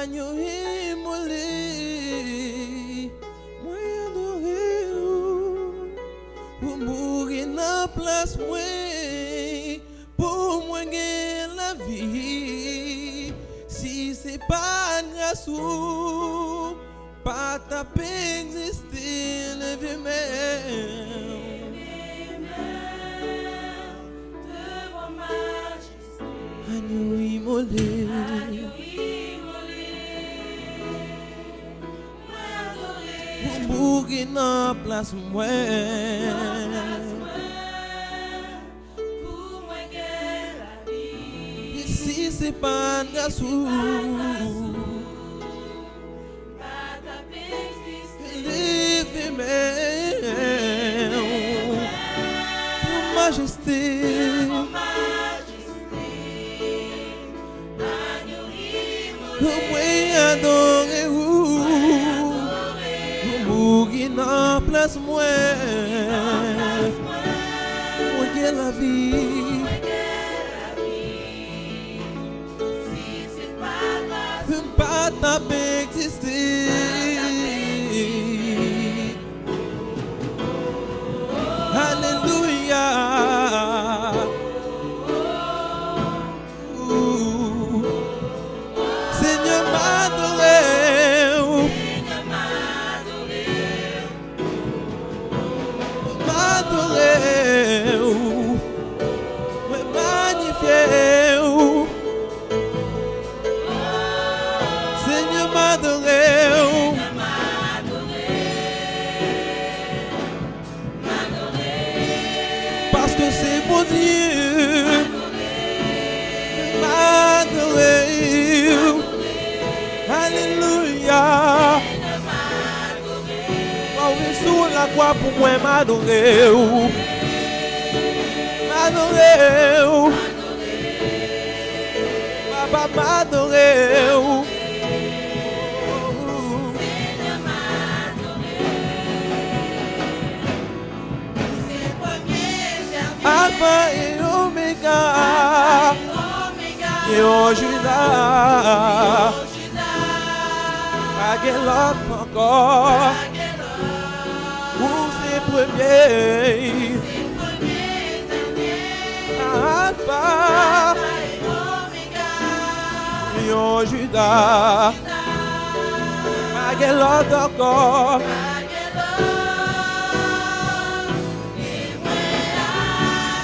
Agneau immolé, moi adoré, pour mourir dans place moi, pour moi gagner la vie. Si c'est pas grâce ou pas taper exister, lever même. Agneau immolé, pour mourir dans place moi, pour moi gagner la vie. si c'est pas grâce ou Pas taper exister. lever même. Pour majesté, pour moi adorer pour mourir dans place moi, pour gagner la vie. Pour pas taper exister. Alléluia. Seigneur m'adoré, m'adoré, me magnifier. Seigneur m'adoré, parce que c'est mon Dieu. M'adoré, alléluia. Sous la croix pour moi m'adorer, m'adorer, papa m'adorer, Alpha et Omega, et au Judas, à quel autre encore? Pour ses premiers, Alpha et au Judas, à quel autre encore?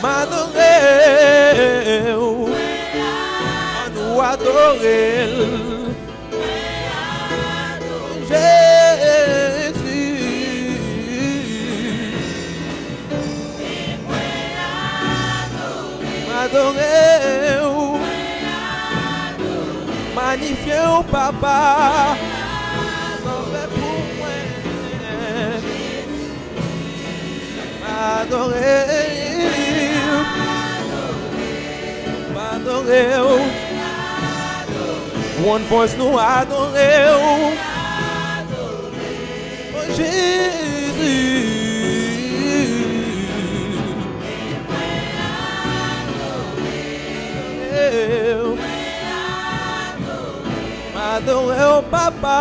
M'adorer, nous adorer, Jésus. M'adorer, magnifier au papa, s'en fait pour moi. M'adorer, m'adorer, one voice nous adorer, oh Jésus. M'adorer au papa.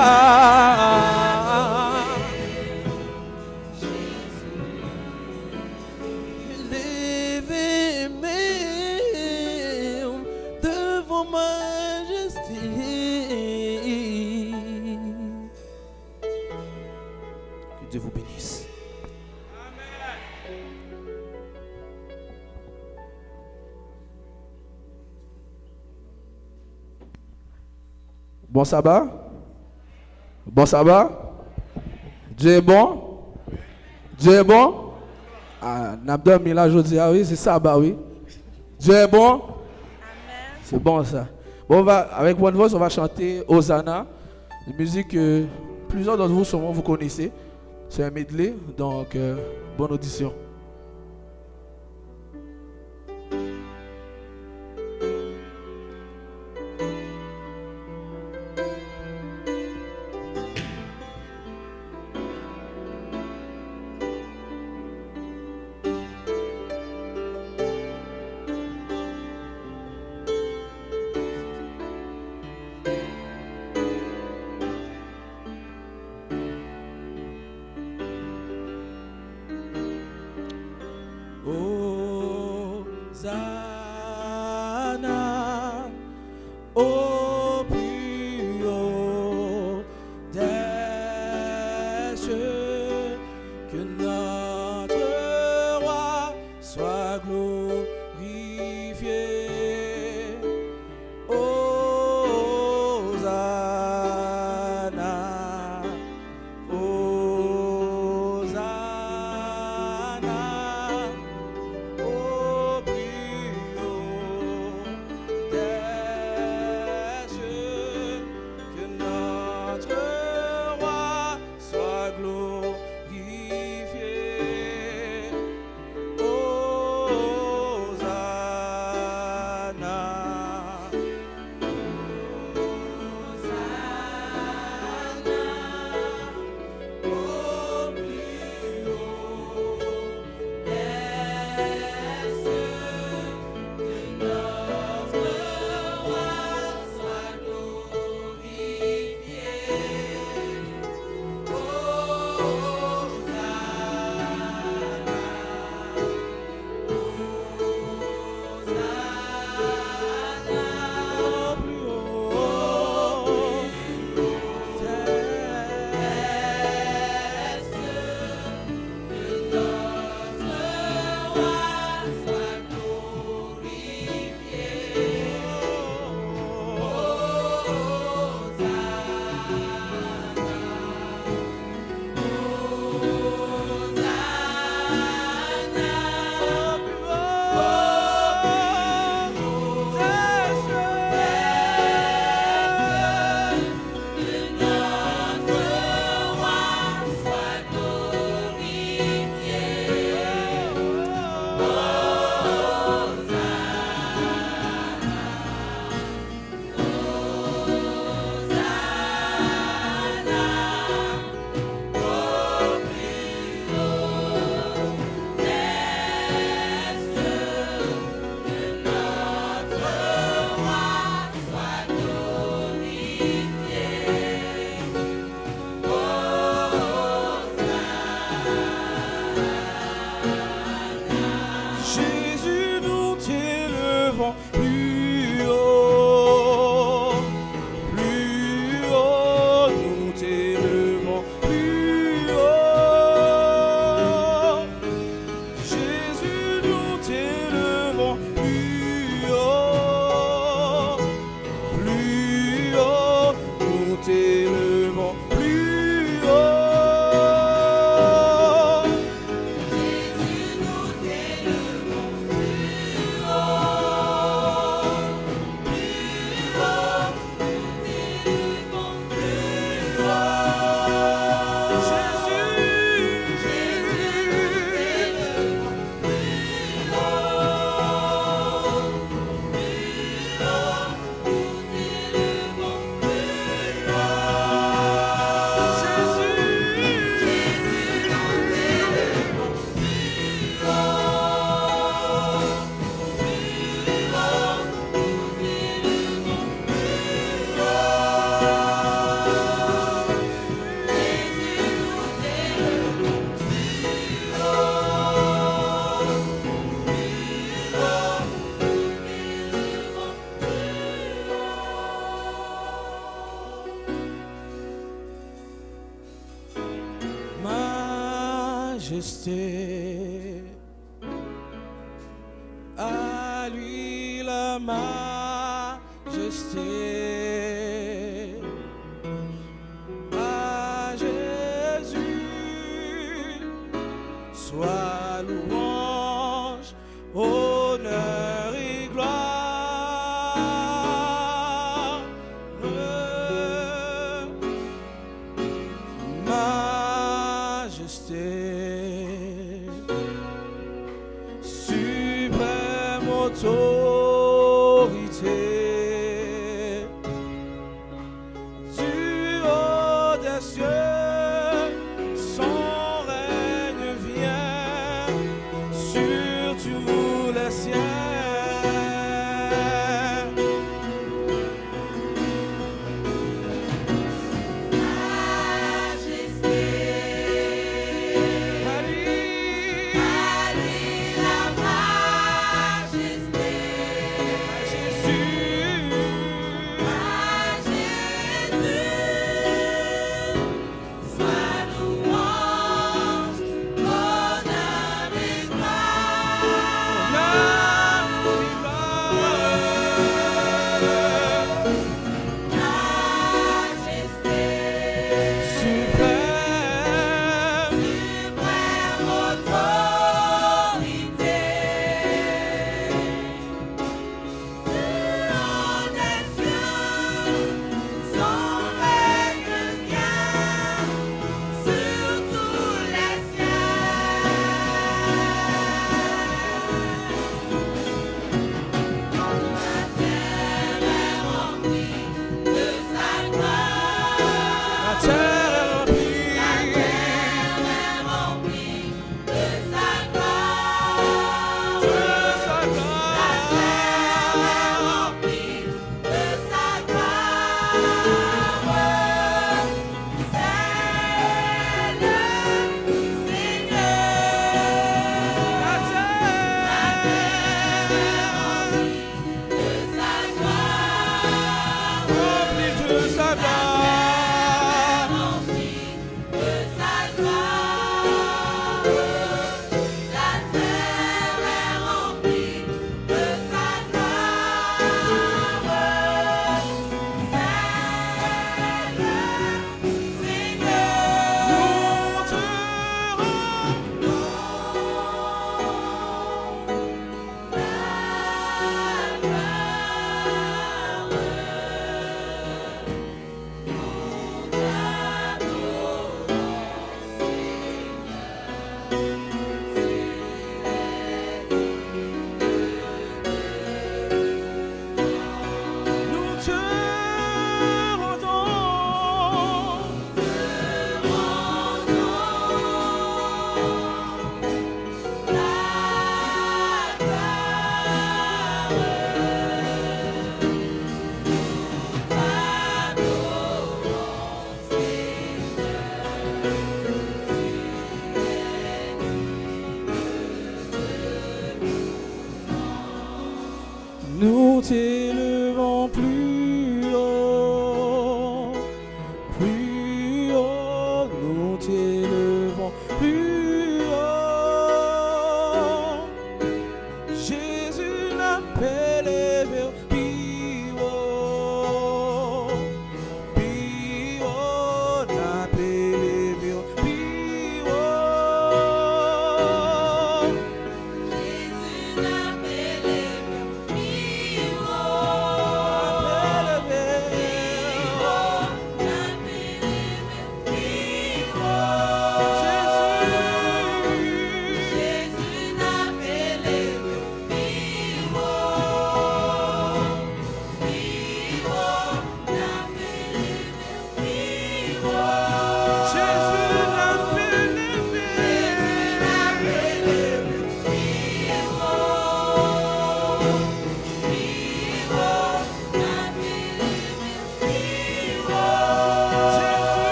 Devant majesté. Que Dieu vous bénisse. Bon sabbat. Bon sabbat. Dieu est bon. Dieu est bon. Ah, n'a pas dormi là aujourd'hui, oui, c'est sabbat, oui. Dieu est bon. C'est bon ça. Bon, on va, avec One Voice, on va chanter Hosanna, une musique que plusieurs d'entre vous sûrement vous connaissez. C'est un medley, donc bonne audition. Hosanna au plus haut des cieux, que notre roi soit glorifié. Hosanna, Hosanna au plus haut des cieux, que notre roi soit glorifié. Hosanna. Jésus, nous t'élevons plus haut, nous t'élevons plus haut. Jésus, nous t'élevons plus haut, nous t'élevons plus haut. Majesté, à lui la majesté, à Jésus soit louange, honneur et gloire. Majesté, suprême autorité, du haut des cieux, son règne vient sur tous les cieux. Majesté, à lui la majesté.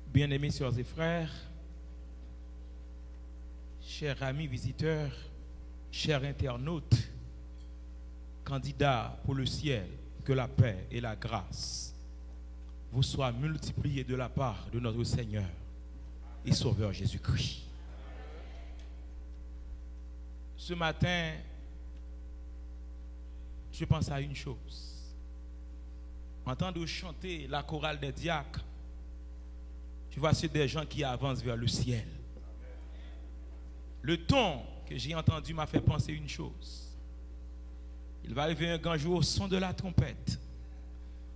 Bien-aimés sœurs et frères, chers amis visiteurs, chers internautes, candidats pour le ciel, que la paix et la grâce vous soient multipliées de la part de notre Seigneur et Sauveur Jésus-Christ. Ce matin, je pense à une chose. Entendre chanter la chorale des diacres, je vois c'est des gens qui avancent vers le ciel. Le ton que j'ai entendu m'a fait penser une chose. Il va arriver un grand jour au son de la trompette.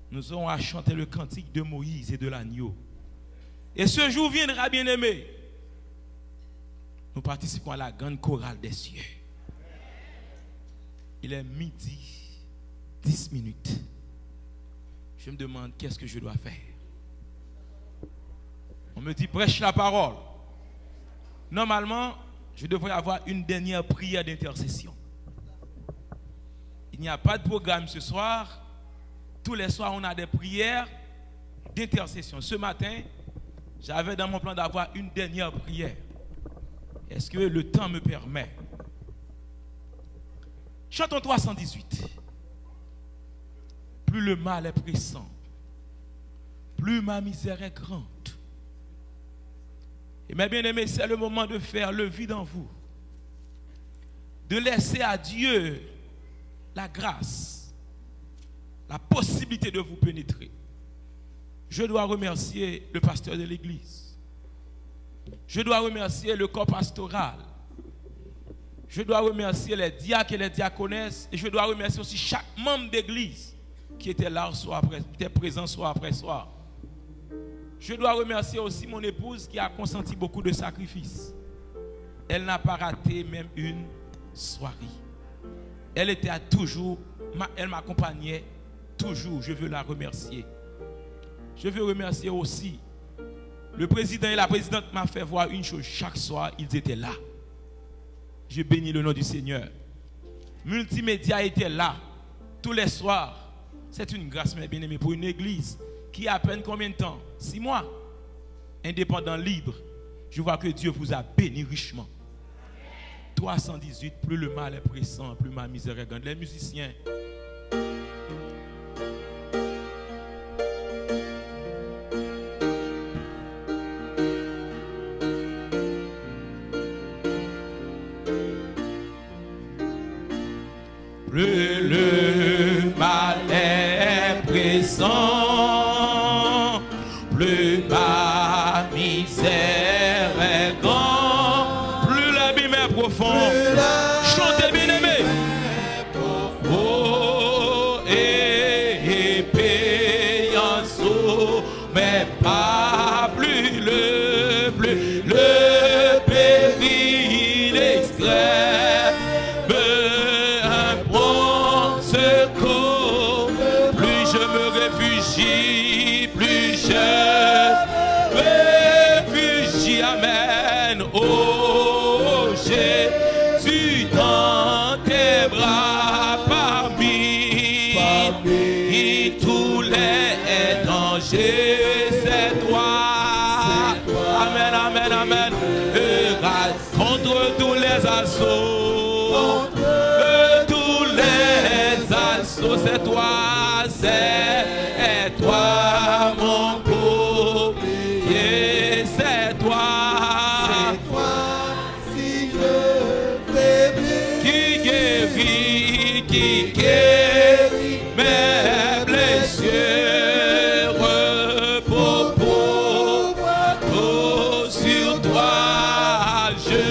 Nous aurons à chanter le cantique de Moïse et de l'agneau. Et ce jour viendra, bien-aimé. Nous participons à la grande chorale des cieux. Il est midi, 10 minutes. Je me demande qu'est-ce que je dois faire. On me dit prêche la parole. Normalement, je devrais avoir une dernière prière d'intercession. Il n'y a pas de programme ce soir. Tous les soirs, on a des prières d'intercession. Ce matin, j'avais dans mon plan d'avoir une dernière prière. Est-ce que le temps me permet? Chantons 318. Plus le mal est pressant, plus ma misère est grande. Et mes bien-aimés, c'est le moment de faire le vide en vous. De laisser à Dieu la grâce, la possibilité de vous pénétrer. Je dois remercier le pasteur de l'église. Je dois remercier le corps pastoral. Je dois remercier les diacres et les diaconesses. Et je dois remercier aussi chaque membre d'église qui était là qui était présent soir après soir. Je dois remercier aussi mon épouse qui a consenti beaucoup de sacrifices. Elle n'a pas raté même une soirée. Elle était toujours, elle m'accompagnait toujours. Je veux la remercier. Je veux remercier aussi le président et la présidente m'a fait voir une chose. Chaque soir, ils étaient là. Je bénis le nom du Seigneur. Multimédia était là tous les soirs. C'est une grâce, mes bien-aimés, pour une église qui a à peine combien de temps? 6 mois. Indépendant, libre. Je vois que Dieu vous a béni richement. 318, plus le mal est pressant, plus ma misère est grande. Les musiciens. Plus le mal est pressant, plus ma misère est grande, plus l'abîme est profond. Chantez bien aimé. Oh, et payant sous, mais pas plus le péril extrême. Plus je réfugie, amen. Oh Jésus, dans tes bras, parmi tous les dangers, c'est toi. Amen, amen, amen. Contre tous les assauts, c'est toi, c'est toi, mon bouclier, c'est toi, si je faiblis, qui guérit mes blessures, pour sur toi, je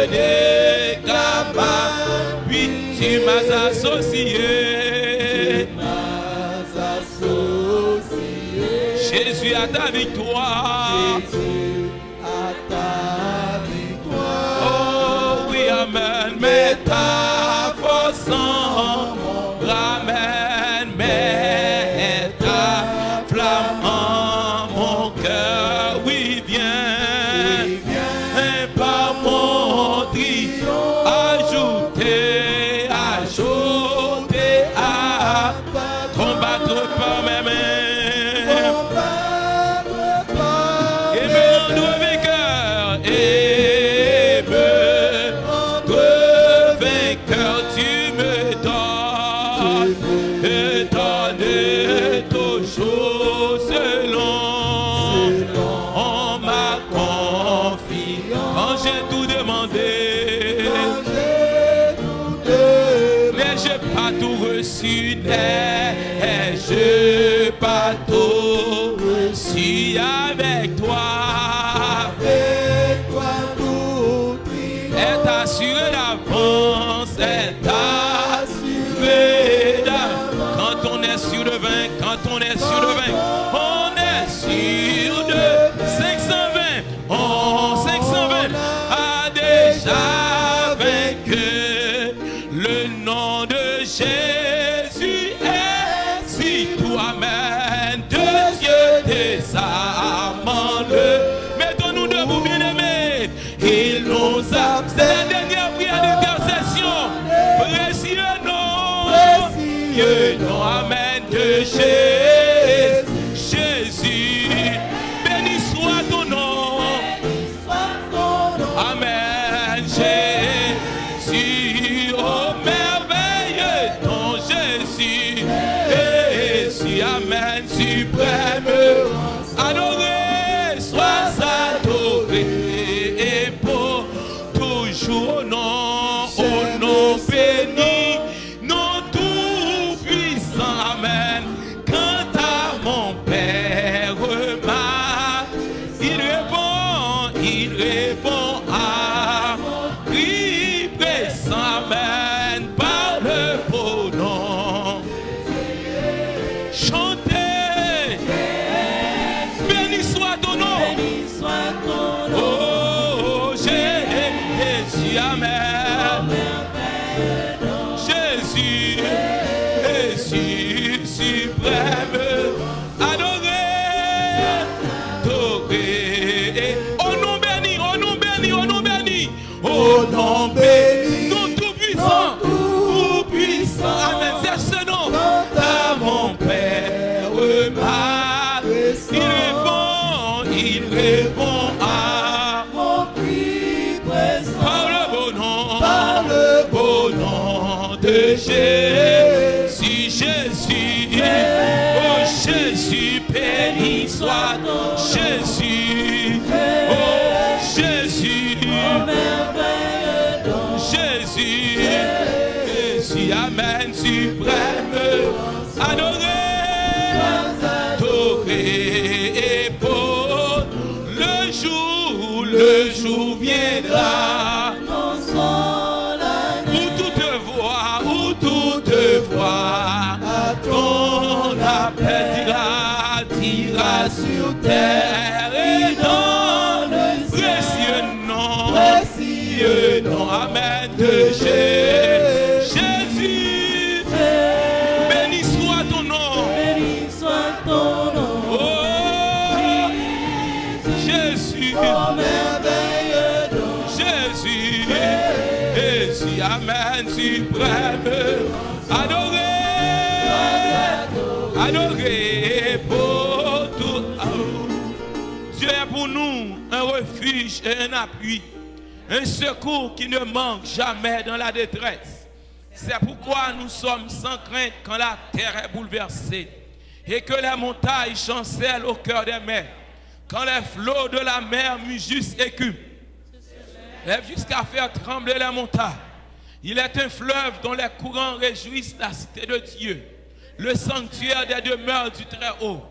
n'ai qu'à m'appuyer, tu m'as associé. Jésus à ta victoire. Jésus à ta victoire. Oh oui, amen. Mais ta force en ramène, mais ta flamme en mon cœur. Oui, viens, et par mon triomphe ajouter je bateau, suis avec toi. Avec toi tout Est assuré d'avance, est assuré d'avance. Quand on est sur le vin, quand on est sur le vin, on est sûr de 520. Oh, 520 a déjà vaincu. Le nom de Jésus est si toi-même de Dieu désarmant-le. Mettons-nous debout, bien-aimés. Il nous a. C'est la dernière prière d'intercession. Précieux nom, amen, de Jésus. Jésus, béni soit ton nom. Amen, Jésus, oh merveilleux ton Jésus. Jésus, amen, suprême. Adoré, sois adoré. Et pour toujours au nom béni, nom tout puissant, amen. Quant à mon Père, il répond à cri pressant, amen, par le beau nom. Chantez, béni soit ton nom. Oh, Jésus, amen. Jésus, Jésus suprême, adoré, adoré. Au nom béni, au nom béni, au nom béni, au nom béni, nom tout puissant, tout puissant. Amen, c'est ce nom. À mon Père, il répond à mon cri pressant. par le beau nom de Jésus, Jésus, oh Jésus, béni soit Jésus, oh Jésus, Jésus, Jésus, amen, suprême, adoré, adoré, et pour le jour viendra. Où toute voix, ton appel dira sur terre et dans le précieux nom, amen, de Jésus. Béni soit ton nom. Oh, Jésus. Jésus, Jésus, amen, suprême, adoré, adoré pour tout. Dieu est pour nous un refuge et un appui, un secours qui ne manque jamais dans la détresse. C'est pourquoi nous sommes sans crainte quand la terre est bouleversée et que les montagnes chancellent au cœur des mers, quand les flots de la mer mugissent et écument, lève jusqu'à faire trembler les montagnes. Il est un fleuve dont les courants réjouissent la cité de Dieu, le sanctuaire des demeures du Très-Haut.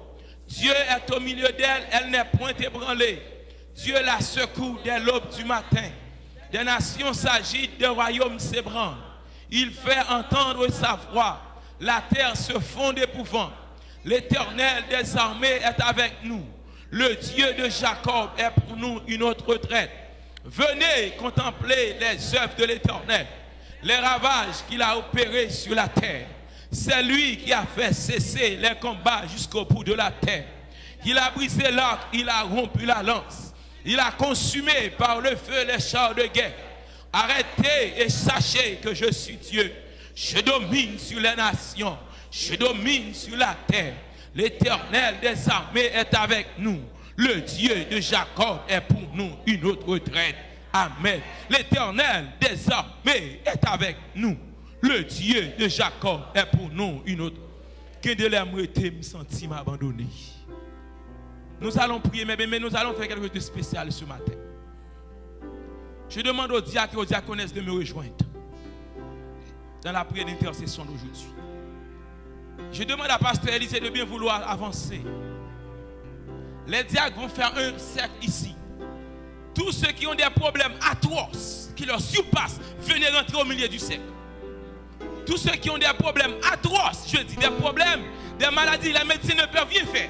Dieu est au milieu d'elle, elle n'est point ébranlée. Dieu la secoue dès l'aube du matin. Des nations s'agitent, des royaumes s'ébranlent. Il fait entendre sa voix. La terre se fond d'épouvante. L'Éternel des armées est avec nous. Le Dieu de Jacob est pour nous une autre retraite. Venez contempler les œuvres de l'Éternel, les ravages qu'il a opérés sur la terre. C'est lui qui a fait cesser les combats jusqu'au bout de la terre. Il a brisé l'arc, il a rompu la lance. Il a consumé par le feu les chars de guerre. Arrêtez et sachez que je suis Dieu. Je domine sur les nations. Je domine sur la terre. L'Éternel des armées est avec nous. Le Dieu de Jacob est pour nous une autre retraite. Amen. L'Éternel des armées est avec nous. Le Dieu de Jacob est pour nous une autre. Que de l'aimerais-tu me sentir m'abandonner? Nous allons prier, mais nous allons faire quelque chose de spécial ce matin. Je demande aux diacres et aux diaconesses de me rejoindre dans la prière d'intercession d'aujourd'hui. Je demande à Pasteur Élisée de bien vouloir avancer. Les diacres vont faire un cercle ici. Tous ceux qui ont des problèmes atroces, qui leur surpassent, venez rentrer au milieu du cercle. Tous ceux qui ont des problèmes atroces, je dis des problèmes, des maladies, la médecine ne peut rien faire.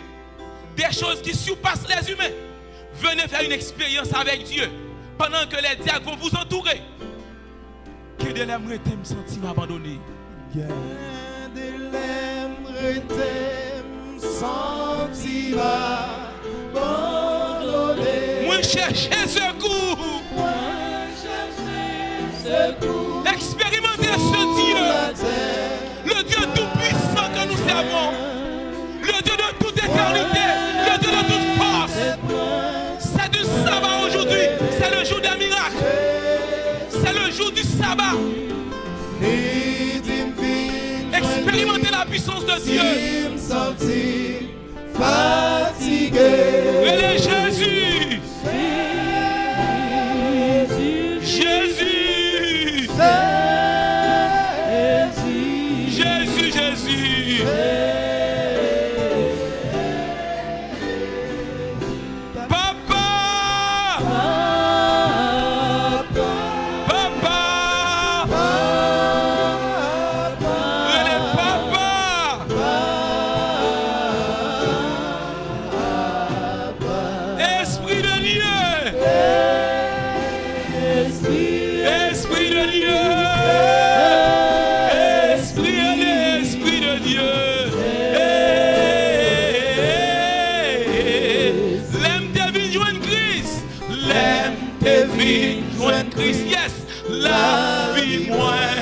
Des choses qui surpassent les humains. Venez faire une expérience avec Dieu pendant que les diacres vont vous entourer. Que de l'aimer me sentir m'abandonner. Que de l'aimer sentir m'abandonner. Moi chercher secours. Expérimentez ce Dieu. Le Dieu tout-puissant que nous servons. Le Dieu de toute éternité. Le Dieu de toute force. C'est du sabbat aujourd'hui. C'est le jour des miracles. C'est le jour du sabbat. Expérimentez la puissance de Dieu. Relais Jésus. Jésus. Jésus, Jésus. Papa. Papa. Relais papa. Esprit de Dieu. Esprit de Dieu. Esprit de Dieu. L'aime te vie joindre Christ. L'aime te vie joindre Christ. Yes. La vie moins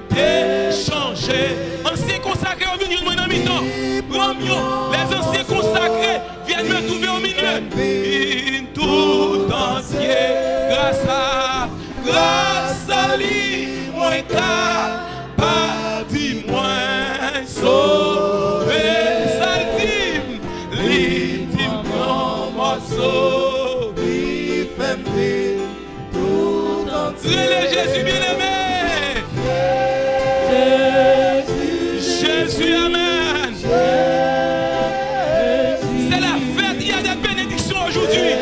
t'est changée. Anciens consacrés au milieu de mon mi-temps. Les anciens consacrés viennent me trouver au milieu. Tout entier. Grâce à lui, moins capable, moins sauvé. Saltime, l'intime morceau. Tout entier. Le Jésus bien-aimé. Jésus, amen. C'est la fête, il y a des bénédictions aujourd'hui.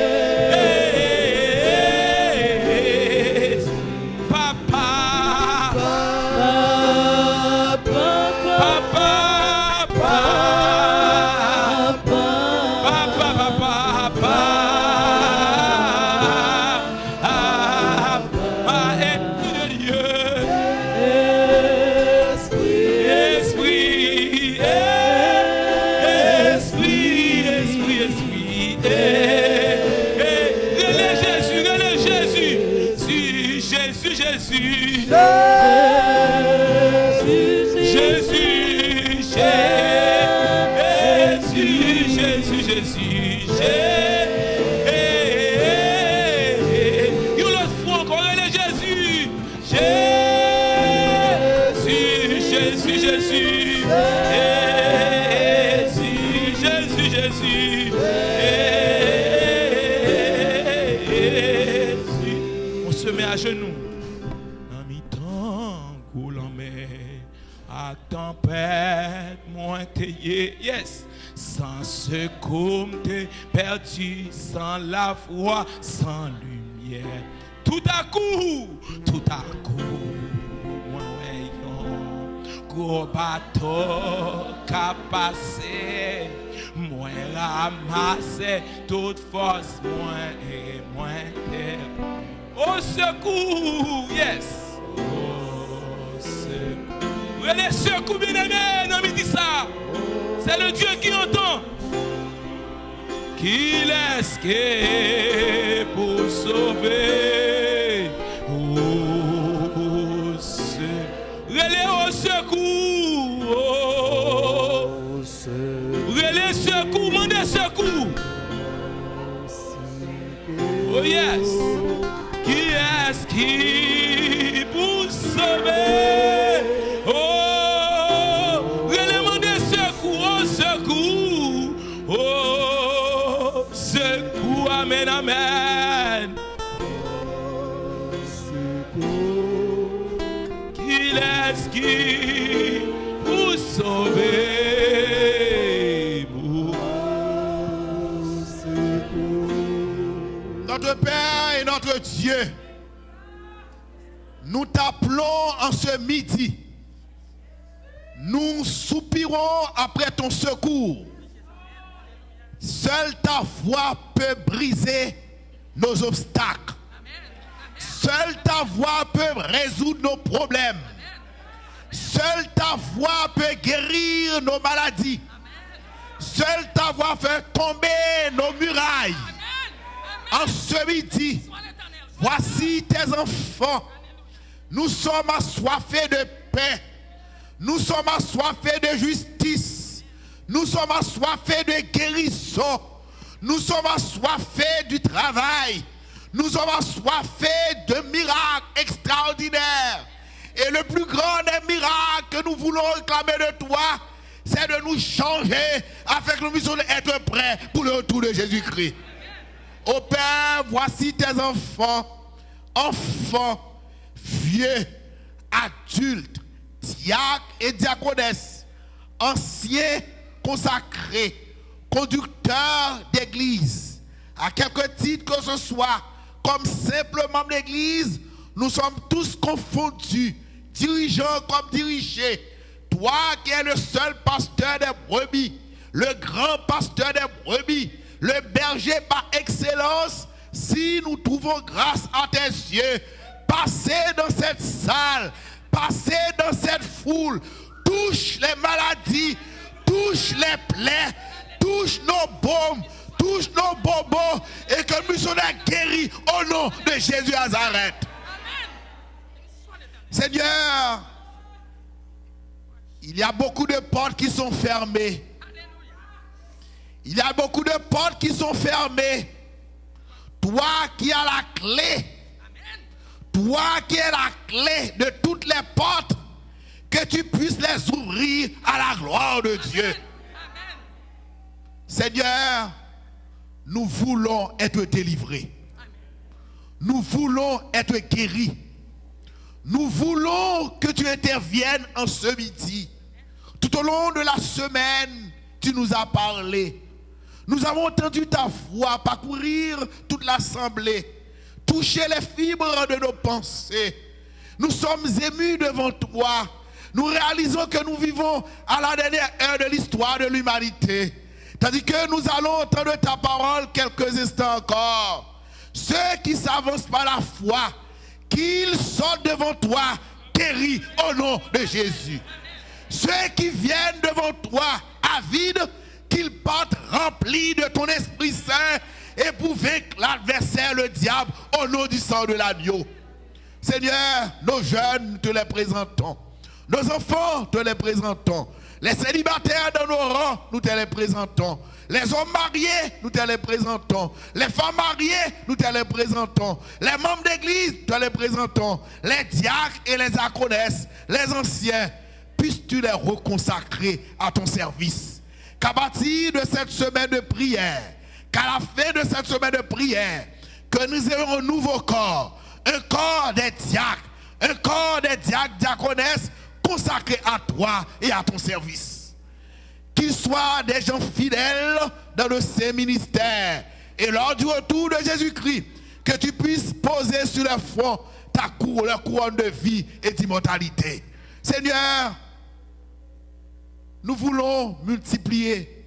On se met à genoux. Dans mi-temps, coulant mer, à tempête, moins t'ayé, yes. Sans secours, t'es perdu, sans la foi, sans lumière. Tout à coup, moi voyons, gros bateau qu'a passé, moi ramassé, toute force, moi et moi terre. Au secours, yes. Au secours. Les secours, bien-aimés, non, mais dis ça. C'est le Dieu qui entend. Qui laisse pour sauver. Relais au secours. Relais secours, mandez secours. Oh yes. Qui est-ce qui pour sauver? Oh, relèvement de secours, secours. Oh, secours, amen, amen. Qui est-ce qui pour sauver? Dieu, nous t'appelons en ce midi. Nous soupirons après ton secours. Seule ta voix peut briser nos obstacles. Seule ta voix peut résoudre nos problèmes. Seule ta voix peut guérir nos maladies. Seule ta voix fait tomber nos murailles. En ce midi, voici tes enfants. Nous sommes assoiffés de paix. Nous sommes assoiffés de justice. Nous sommes assoiffés de guérison. Nous sommes assoiffés du travail. Nous sommes assoiffés de miracles extraordinaires. Et le plus grand des miracles que nous voulons réclamer de toi, c'est de nous changer afin que nous puissions être prêts pour le retour de Jésus-Christ. Ô Père, voici tes enfants, enfants, vieux, adultes, diacres et diaconesses, anciens consacrés, conducteurs d'église, à quelque titre que ce soit, comme simple membre d'église, nous sommes tous confondus, dirigeants comme dirigés. Toi qui es le seul pasteur des brebis, le grand pasteur des brebis, le berger par excellence, si nous trouvons grâce à tes yeux, passez dans cette salle, passez dans cette foule, touche les maladies, touche les plaies, touche nos baumes, touche nos bobos, et que nous soyons guéris au nom de Jésus Nazareth. Seigneur, il y a beaucoup de portes qui sont fermées. Il y a beaucoup de portes qui sont fermées. Toi qui as la clé, toi qui as la clé de toutes les portes, que tu puisses les ouvrir à la gloire de Dieu. Seigneur, nous voulons être délivrés. Nous voulons être guéris. Nous voulons que tu interviennes en ce midi. Tout au long de la semaine, tu nous as parlé. Nous avons entendu ta voix parcourir toute l'assemblée, toucher les fibres de nos pensées. Nous sommes émus devant toi. Nous réalisons que nous vivons à la dernière heure de l'histoire de l'humanité. Tandis que nous allons entendre ta parole quelques instants encore. Ceux qui s'avancent par la foi, qu'ils sortent devant toi, guéris au nom de Jésus. Ceux qui viennent devant toi, avides, qu'ils partent remplis de ton Esprit Saint et pour vaincre l'adversaire, le diable, au nom du sang de l'agneau. Seigneur, nos jeunes, te les présentons. Nos enfants, te les présentons. Les célibataires dans nos rangs, nous te les présentons. Les hommes mariés, nous te les présentons. Les femmes mariées, nous te les présentons. Les membres d'église, te les présentons. Les diacres et les diaconesses, les anciens, puisses-tu les reconsacrer à ton service. Qu'à partir de cette semaine de prière, qu'à la fin de cette semaine de prière, que nous ayons un nouveau corps, un corps des diacres, un corps des diacres, diaconesses, consacrés à toi et à ton service. Qu'ils soient des gens fidèles dans le saint ministère. Et lors du retour de Jésus-Christ, que tu puisses poser sur leur front ta couronne de vie et d'immortalité. Seigneur, nous voulons multiplier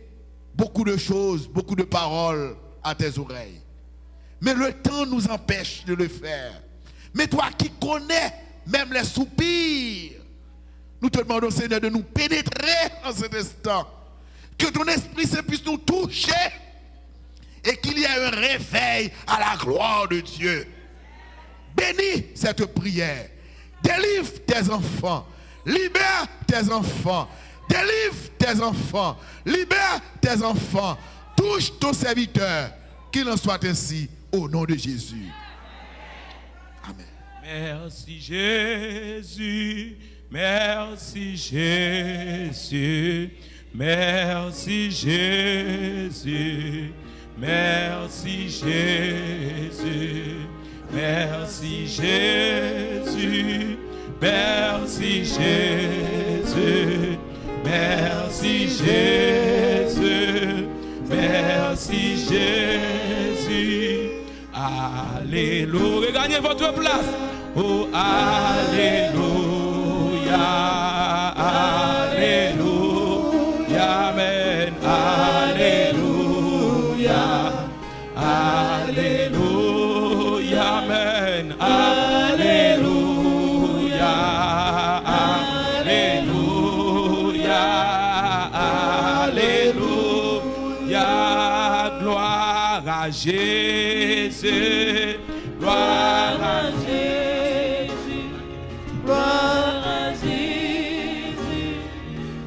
beaucoup de choses, beaucoup de paroles à tes oreilles. Mais le temps nous empêche de le faire. Mais toi qui connais même les soupirs, nous te demandons, Seigneur, de nous pénétrer en cet instant. Que ton Esprit Saint puisse nous toucher et qu'il y ait un réveil à la gloire de Dieu. Bénis cette prière. Délivre tes enfants. Libère tes enfants. Délivre tes enfants. Libère tes enfants. Touche ton serviteur. Qu'il en soit ainsi au nom de Jésus. Amen. Merci Jésus. Merci Jésus, merci Jésus, merci Jésus, merci Jésus, merci Jésus, merci Jésus, merci Jésus. Alléluia. Regagnez votre place. Oh, Alléluia. Alléluia. Amen. Alléluia. Alléluia. Amen. Alléluia. Alléluia. Alléluia. Gloire à Jésus. Gloire à Jésus, gloire à Jésus,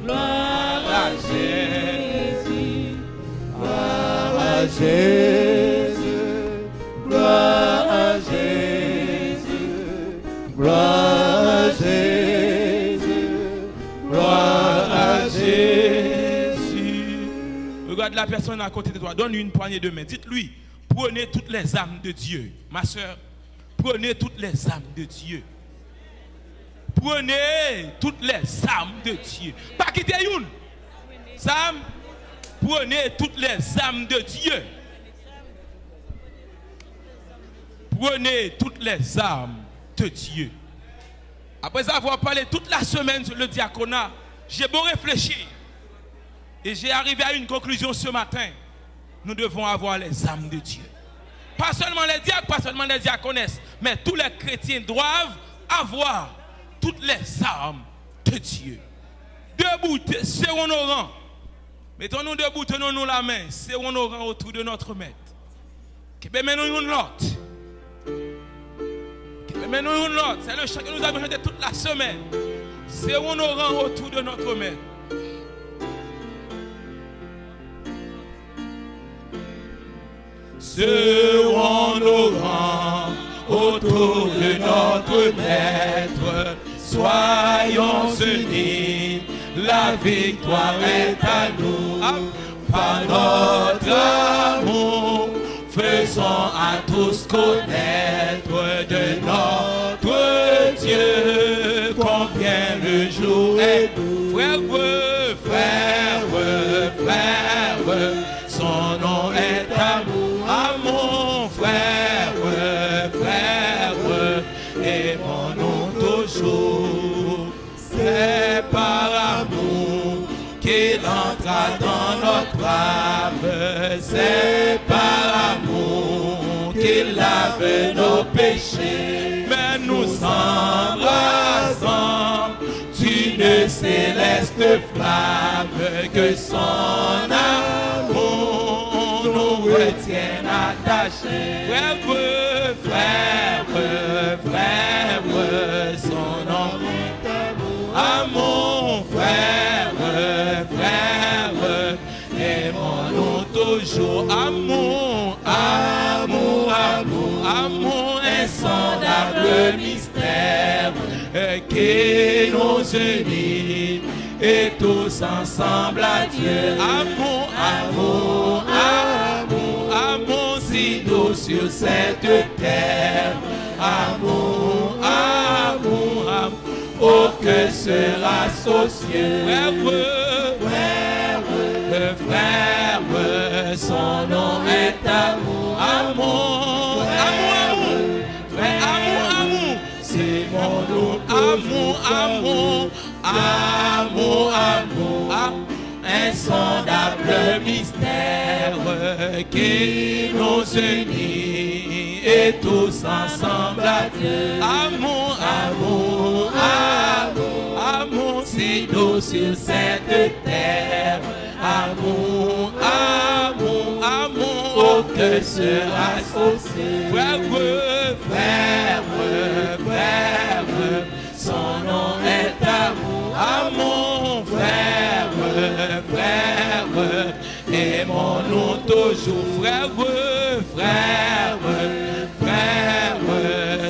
gloire à Jésus, gloire à Jésus, gloire à Jésus, gloire à Jésus, gloire à Jésus. Regarde la personne à côté de toi. Donne-lui une poignée de main. Dites-lui, prenez toutes les âmes de Dieu. Ma soeur, prenez toutes les âmes de Dieu. Prenez toutes les âmes de Dieu. Pas quitter une. Sam, prenez toutes les âmes de Dieu. Prenez toutes les âmes de Dieu. Après avoir parlé toute la semaine sur le diaconat, j'ai beau réfléchir. Et j'ai arrivé à une conclusion ce matin. Nous devons avoir les âmes de Dieu. Pas seulement les diacres, pas seulement les diaconesses, mais tous les chrétiens doivent avoir toutes les âmes de Dieu. Debout, serrons nos rangs. Mettons-nous debout, tenons-nous la main. Serrons nos rangs autour de notre maître. Mettons-nous une note. Mettons-nous une note. C'est le chant que nous avons chanté toute la semaine. Serrons nos rangs autour de notre maître. Serrons nos rangs autour de notre maître. Soyons unis, la victoire est à nous. Par notre amour, faisons à tous connaître de notre Dieu combien le jour est doux. Frère, son nom est amour. À mon frère, aimons-nous toujours. C'est par amour qu'il entra dans notre âme. C'est par amour qu'il lave nos péchés. Mais nous embrassons d'une céleste flamme, que son amour nous retienne attachés. Frère, son nom est amour. À mon frère, aimons-nous toujours. Amour, insondable mystère qui nous unit et tous ensemble à Dieu. Amour si doux sur cette terre. Amour, oh que sera associé. Frère, son nom est amour. Amour, c'est mon nom. Amour, insondable mystère qui nous unit et tous ensemble à Dieu. Amour, si doux sur cette terre. Amour, oh que sera associé. Frère, son nom est amour. Amour, frère, aimons-nous toujours. Frère,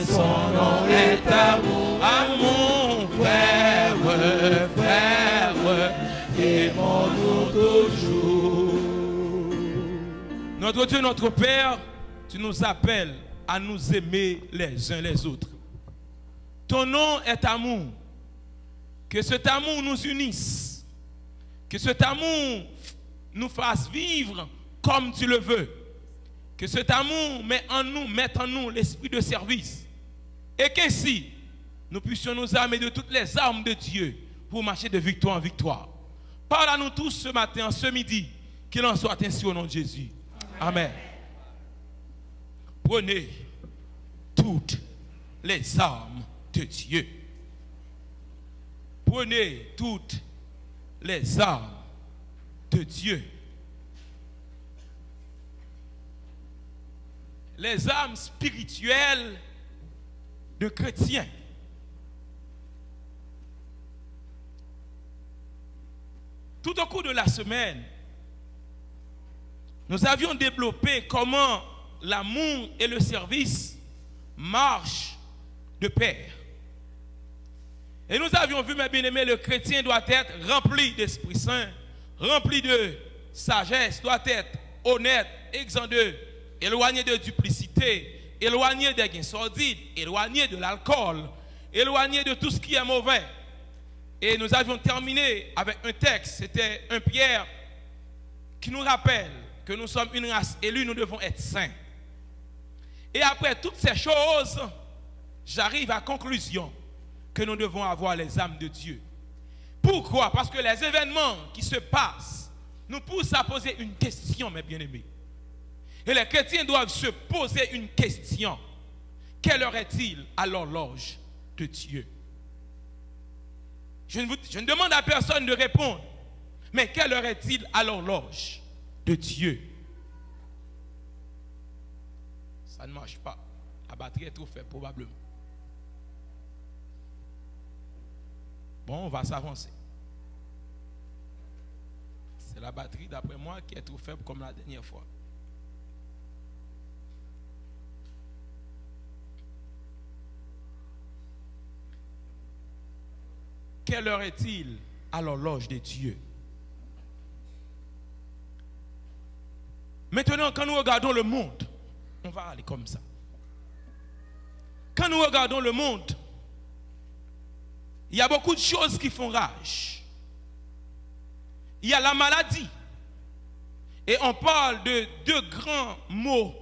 son nom est amour. Amour, frère, aimons-nous toujours. Notre Dieu, notre Père, tu nous appelles à nous aimer les uns les autres. Ton nom est amour. Que cet amour nous unisse. Que cet amour nous fasse vivre comme tu le veux. Que cet amour mette en nous l'esprit de service. Et qu'ainsi, nous puissions nous armer de toutes les armes de Dieu pour marcher de victoire en victoire. Parle à nous tous ce matin, ce midi, qu'il en soit ainsi au nom de Jésus. Amen. Prenez toutes les armes de Dieu. Prenez toutes les armes de Dieu. Les armes spirituelles de chrétiens. Tout au cours de la semaine, nous avions développé comment l'amour et le service marchent de pair. Et nous avions vu, mes bien-aimés, le chrétien doit être rempli d'Esprit Saint, rempli de sagesse, doit être honnête, exempt de, éloigné de duplicité, éloigné des gains sordides, éloigné de l'alcool, éloigné de tout ce qui est mauvais. Et nous avions terminé avec un texte, c'était 1 Pierre, qui nous rappelle que nous sommes une race élue, nous devons être saints. Et après toutes ces choses, j'arrive à la conclusion que nous devons avoir les âmes de Dieu. Pourquoi? Parce que les événements qui se passent nous poussent à poser une question, mes bien-aimés. Et les chrétiens doivent se poser une question. Quelle heure est-il à l'horloge de Dieu? Je ne demande à personne de répondre, mais quelle heure est-il à l'horloge de Dieu? Ça ne marche pas. La batterie est trop faible, probablement. Bon, on va s'avancer. C'est la batterie, d'après moi, qui est trop faible comme la dernière fois. Quelle heure est-il à l'horloge de Dieu? Maintenant, quand nous regardons le monde, on va aller comme ça. Quand nous regardons le monde, il y a beaucoup de choses qui font rage. Il y a la maladie. Et on parle de deux grands mots.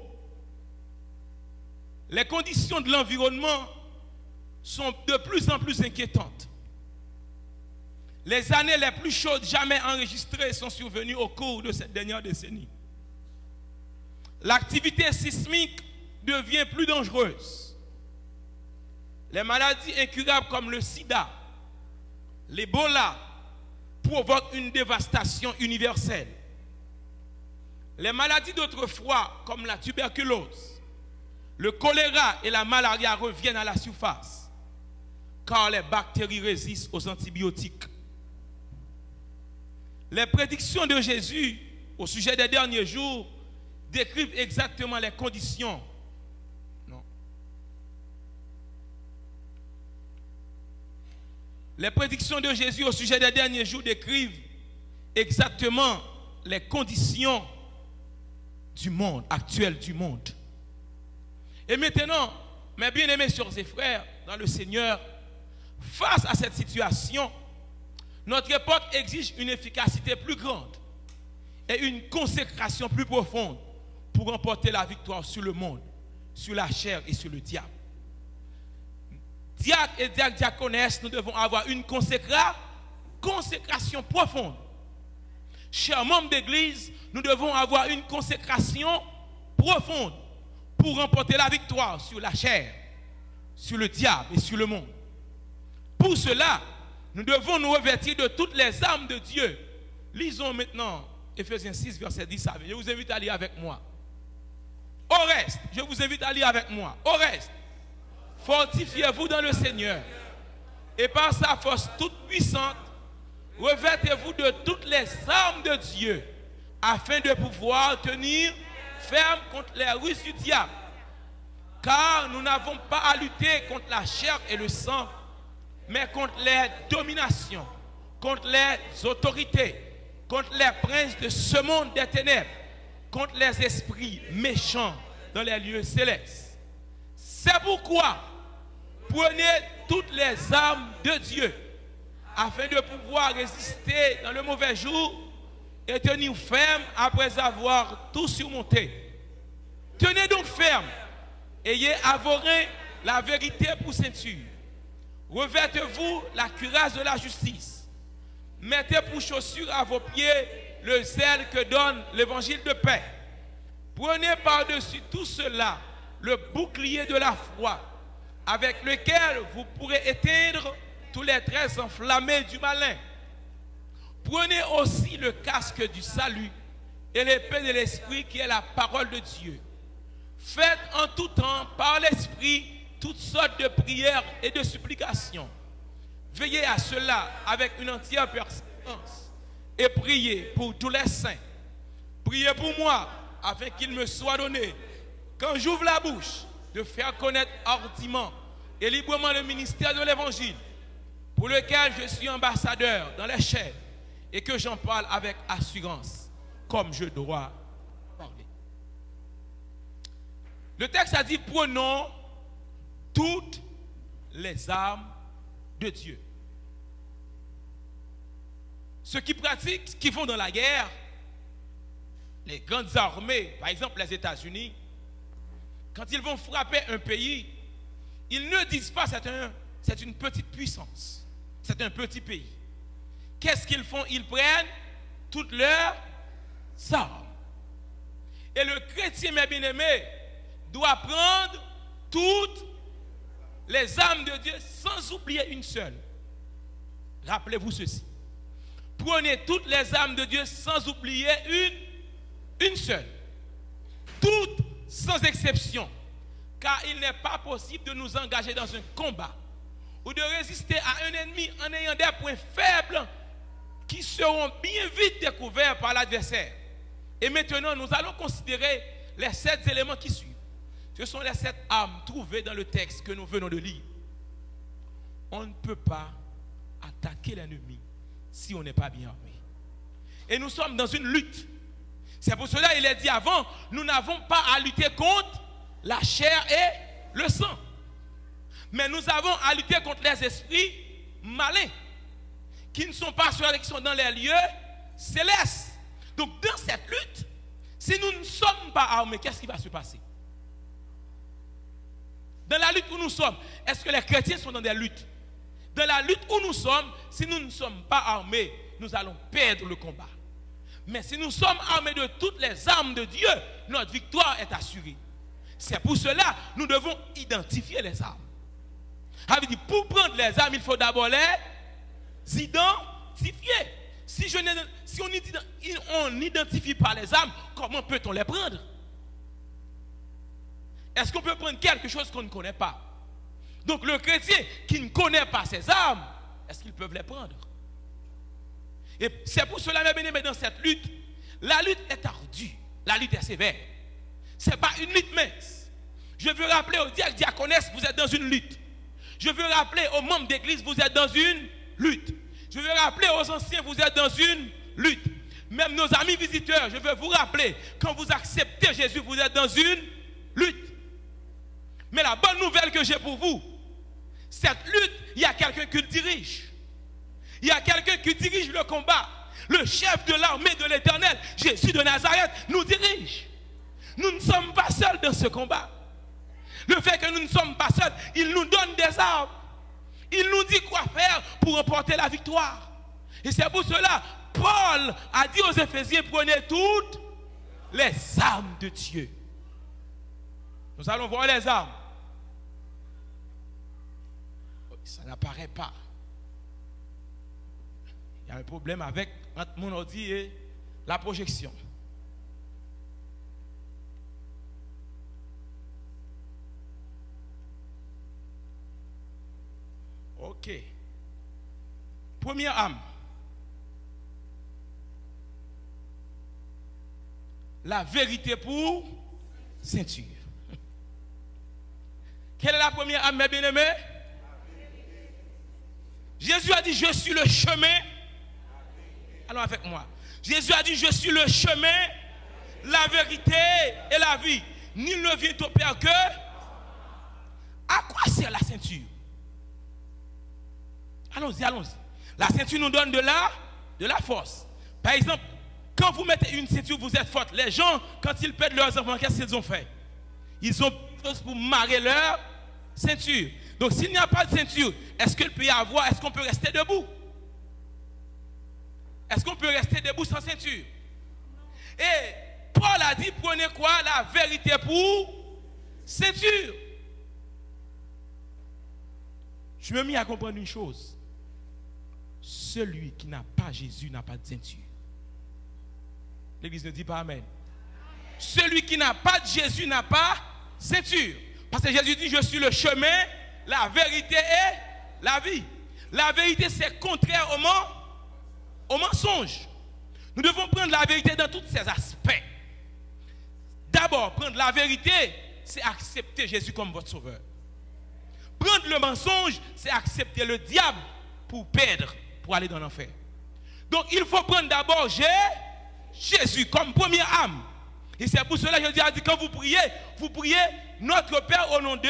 Les conditions de l'environnement sont de plus en plus inquiétantes. Les années les plus chaudes jamais enregistrées sont survenues au cours de cette dernière décennie. L'activité sismique devient plus dangereuse. Les maladies incurables comme le sida, l'Ebola provoquent une dévastation universelle. Les maladies d'autrefois comme la tuberculose, le choléra et la malaria reviennent à la surface car les bactéries résistent aux antibiotiques. Les prédictions de Jésus au sujet des derniers jours décrivent exactement les conditions. Non. Les prédictions de Jésus au sujet des derniers jours décrivent exactement les conditions du monde, actuel du monde. Et maintenant, mes bien-aimés sœurs et frères dans le Seigneur, face à cette situation, notre époque exige une efficacité plus grande et une consécration plus profonde pour remporter la victoire sur le monde, sur la chair et sur le diable. Diacres et diaconesses, nous devons avoir une consécration profonde. Chers membres d'église, nous devons avoir une consécration profonde pour remporter la victoire sur la chair, sur le diable et sur le monde. Pour cela, nous devons nous revêtir de toutes les armes de Dieu. Lisons maintenant Ephésiens 6, verset 10 à 20. Je vous invite à lire avec moi. Au reste, je vous invite à lire avec moi. Au reste, fortifiez-vous dans le Seigneur et par sa force toute puissante, revêtez-vous de toutes les armes de Dieu afin de pouvoir tenir ferme contre les ruses du diable. Car nous n'avons pas à lutter contre la chair et le sang, mais contre les dominations, contre les autorités, contre les princes de ce monde des ténèbres, contre les esprits méchants dans les lieux célestes. C'est pourquoi prenez toutes les armes de Dieu afin de pouvoir résister dans le mauvais jour et tenir ferme après avoir tout surmonté. Tenez donc ferme. Ayez à vos reins la vérité pour ceinture. Revêtez-vous la cuirasse de la justice. Mettez pour chaussure à vos pieds le zèle que donne l'évangile de paix. Prenez par-dessus tout cela le bouclier de la foi, avec lequel vous pourrez éteindre tous les traits enflammés du malin. Prenez aussi le casque du salut et l'épée de l'esprit qui est la parole de Dieu. Faites en tout temps par l'esprit toutes sortes de prières et de supplications. Veillez à cela avec une entière persévérance et priez pour tous les saints. Priez pour moi afin qu'il me soit donné, quand j'ouvre la bouche, de faire connaître hardiment et librement le ministère de l'évangile, pour lequel je suis ambassadeur dans les chairs et que j'en parle avec assurance, comme je dois parler. Le texte a dit, prenons toutes les armes de Dieu. Ceux qui pratiquent, qui vont dans la guerre, les grandes armées, par exemple les États-Unis, quand ils vont frapper un pays, ils ne disent pas c'est une petite puissance, c'est un petit pays. Qu'est-ce qu'ils font? Ils prennent toutes leurs armes. Et le chrétien, mes bien-aimés, doit prendre toutes les armes de Dieu sans oublier une seule. Rappelez-vous ceci. Prenez toutes les armes de Dieu sans oublier une seule. Toutes sans exception. Car il n'est pas possible de nous engager dans un combat ou de résister à un ennemi en ayant des points faibles qui seront bien vite découverts par l'adversaire. Et maintenant, nous allons considérer les 7 éléments qui suivent. Ce sont les 7 armes trouvées dans le texte que nous venons de lire. On ne peut pas attaquer l'ennemi si on n'est pas bien armé. Et nous sommes dans une lutte. C'est pour cela qu'il est dit avant, nous n'avons pas à lutter contre la chair et le sang. Mais nous avons à lutter contre les esprits malins qui ne sont pas ceux qui sont dans les lieux célestes. Donc dans cette lutte, si nous ne sommes pas armés, qu'est-ce qui va se passer? Dans la lutte où nous sommes, est-ce que les chrétiens sont dans des luttes? Dans la lutte où nous sommes, si nous ne sommes pas armés, nous allons perdre le combat. Mais si nous sommes armés de toutes les armes de Dieu, notre victoire est assurée. C'est pour cela que nous devons identifier les armes. Ça veut dire, pour prendre les armes, il faut d'abord les identifier. Si on n'identifie pas les armes, comment peut-on les prendre? Est-ce qu'on peut prendre quelque chose qu'on ne connaît pas? Donc le chrétien qui ne connaît pas ses armes, est-ce qu'ils peuvent les prendre? Et c'est pour cela, mes bien-aimés, dans cette lutte, la lutte est ardue, la lutte est sévère. Ce n'est pas une lutte mince. Je veux rappeler aux diacres, diaconesses, vous êtes dans une lutte. Je veux rappeler aux membres d'église, vous êtes dans une lutte. Je veux rappeler aux anciens, vous êtes dans une lutte. Même nos amis visiteurs, je veux vous rappeler, quand vous acceptez Jésus, vous êtes dans une lutte. Mais la bonne nouvelle que j'ai pour vous, cette lutte, il y a quelqu'un qui le dirige. Il y a quelqu'un qui dirige le combat. Le chef de l'armée de l'Éternel, Jésus de Nazareth, nous dirige. Nous ne sommes pas seuls dans ce combat. Le fait que nous ne sommes pas seuls, il nous donne des armes. Il nous dit quoi faire pour remporter la victoire. Et c'est pour cela, Paul a dit aux Éphésiens, prenez toutes les armes de Dieu. Nous allons voir les armes. Ça n'apparaît pas. Il y a un problème avec entre mon ordi et la projection. Ok. Première arme. La vérité pour ceinture. Quelle est la première arme, mes bien-aimés? Jésus a dit, je suis le chemin. Allons avec moi. Jésus a dit, je suis le chemin, la vérité et la vie. Nul ne vient au Père que. À quoi sert la ceinture? Allons-y, allons-y. La ceinture nous donne de la force. Par exemple, quand vous mettez une ceinture, vous êtes forte. Les gens, quand ils perdent leurs enfants, qu'est-ce qu'ils ont fait? Ils ont chose pour marrer leur ceinture. Donc s'il n'y a pas de ceinture, est-ce qu'on peut rester debout? Est-ce qu'on peut rester debout sans ceinture? Et Paul a dit, prenez quoi? La vérité pour ceinture. Je me mis à comprendre une chose. Celui qui n'a pas Jésus n'a pas de ceinture. L'église ne dit pas amen. Celui qui n'a pas de Jésus n'a pas de ceinture. Parce que Jésus dit, je suis le chemin, la vérité et la vie. La vérité, c'est contraire au mensonge. Nous devons prendre la vérité dans tous ses aspects. D'abord, prendre la vérité, c'est accepter Jésus comme votre sauveur. Prendre le mensonge, c'est accepter le diable pour perdre, pour aller dans l'enfer. Donc, il faut prendre d'abord Jésus comme première âme. Et c'est pour cela que je dis, quand vous priez notre Père au nom de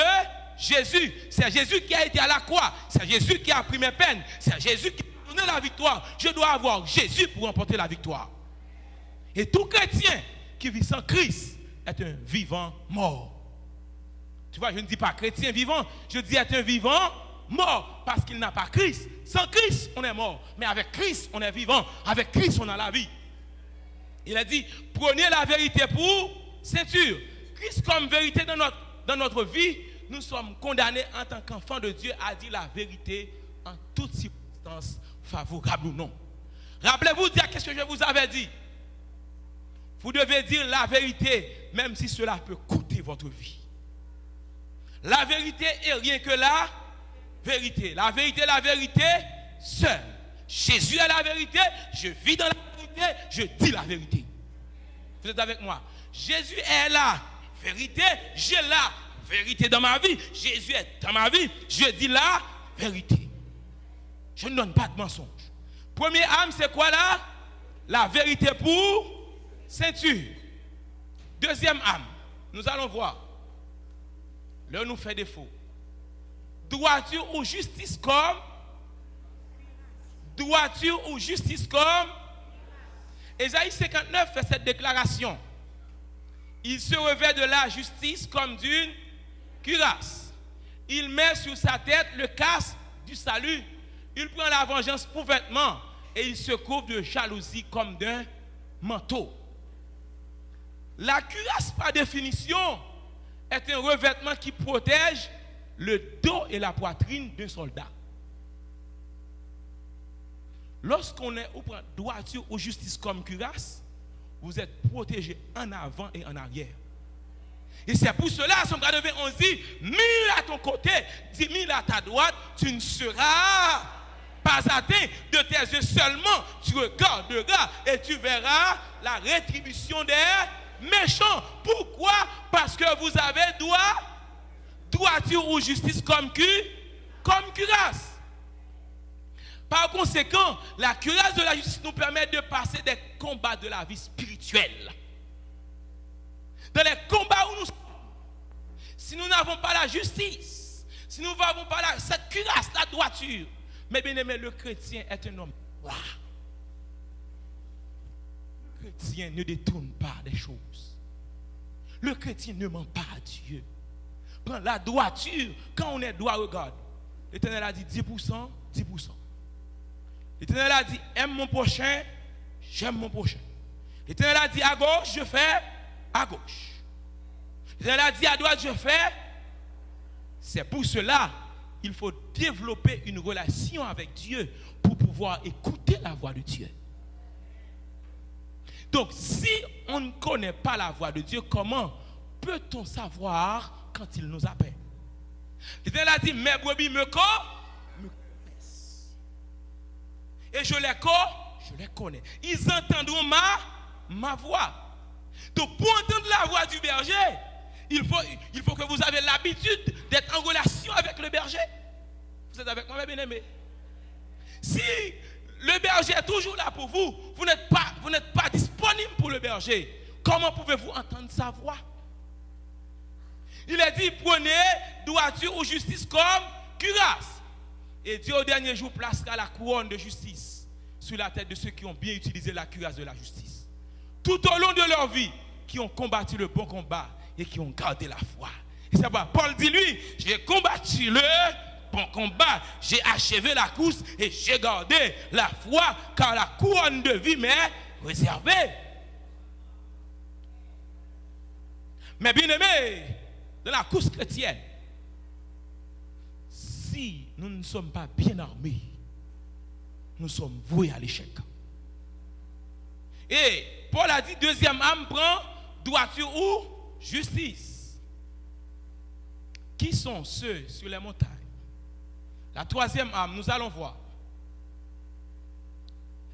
Jésus. C'est Jésus qui a été à la croix. C'est Jésus qui a pris mes peines. C'est Jésus qui a donné la victoire. Je dois avoir Jésus pour remporter la victoire. Et tout chrétien qui vit sans Christ est un vivant mort. Tu vois, je ne dis pas chrétien vivant, je dis est un vivant mort parce qu'il n'a pas Christ. Sans Christ, on est mort. Mais avec Christ, on est vivant. Avec Christ, on a la vie. Il a dit, prenez la vérité pour ceinture. Christ comme vérité dans notre vie, nous sommes condamnés en tant qu'enfants de Dieu à dire la vérité en toutes circonstances, favorables ou non. Rappelez-vous, dire qu'est-ce que je vous avais dit. Vous devez dire la vérité, même si cela peut coûter votre vie. La vérité est rien que la vérité. La vérité seule. Jésus est la vérité, je vis dans la vérité, je dis la vérité. Vous êtes avec moi? Jésus est la vérité, j'ai la vérité dans ma vie. Jésus est dans ma vie, je dis la vérité. Je ne donne pas de mensonge. Première âme, c'est quoi là? La vérité pour ceinture. Deuxième âme, nous allons voir. L'un nous fait défaut. Droiture ou justice comme? Droiture ou justice comme? Ésaïe 59 fait cette déclaration. Il se revêt de la justice comme d'une cuirasse. Il met sur sa tête le casque du salut. Il prend la vengeance pour vêtement et il se couvre de jalousie comme d'un manteau. La cuirasse, par définition, est un revêtement qui protège le dos et la poitrine d'un soldat. Lorsqu'on est au point droiture ou justice comme cuirasse, vous êtes protégé en avant et en arrière. Et c'est pour cela, Somme 91 dit, 1000 à ton côté, 10 000 à ta droite, tu ne seras pas atteint. De tes yeux seulement, tu regarderas et tu verras la rétribution des méchants. Pourquoi? Parce que vous avez droiture ou justice comme cuirasse. Par conséquent, la cuirasse de la justice nous permet de passer des combats de la vie spirituelle. Dans les combats où nous sommes, si nous n'avons pas la justice, si nous n'avons pas cette cuirasse, la droiture, mais bien aimé, le chrétien est un homme. Wow. Le chrétien ne détourne pas des choses. Le chrétien ne ment pas à Dieu. Prends la droiture, quand on est droit, regarde. L'Éternel a dit 10%, 10%. L'Éternel a dit, aime mon prochain, j'aime mon prochain. L'Éternel a dit, à gauche, je fais à gauche. L'Éternel a dit, à droite, je fais. C'est pour cela, il faut développer une relation avec Dieu pour pouvoir écouter la voix de Dieu. Donc, si on ne connaît pas la voix de Dieu, comment peut-on savoir quand il nous appelle? L'Éternel a dit, mes brebis me connaissent. Et je les connais. Ils entendront ma voix. Donc, pour entendre la voix du berger, il faut que vous avez l'habitude d'être en relation avec le berger. Vous êtes avec moi, mes bien-aimés? Si le berger est toujours là pour vous, vous n'êtes pas disponible pour le berger, comment pouvez-vous entendre sa voix? Il a dit, prenez droiture ou justice comme cuirasse. Et Dieu au dernier jour placera la couronne de justice sur la tête de ceux qui ont bien utilisé la cuirasse de la justice. Tout au long de leur vie, qui ont combattu le bon combat, et qui ont gardé la foi. Et c'est pourquoi Paul dit lui, j'ai combattu le bon combat, j'ai achevé la course et j'ai gardé la foi, car la couronne de vie m'est réservée. Mais bien aimé, dans la course chrétienne, si nous ne sommes pas bien armés, nous sommes voués à l'échec. Et Paul a dit, deuxième âme prend droiture ou justice. Qui sont ceux sur les montagnes? La troisième âme, nous allons voir.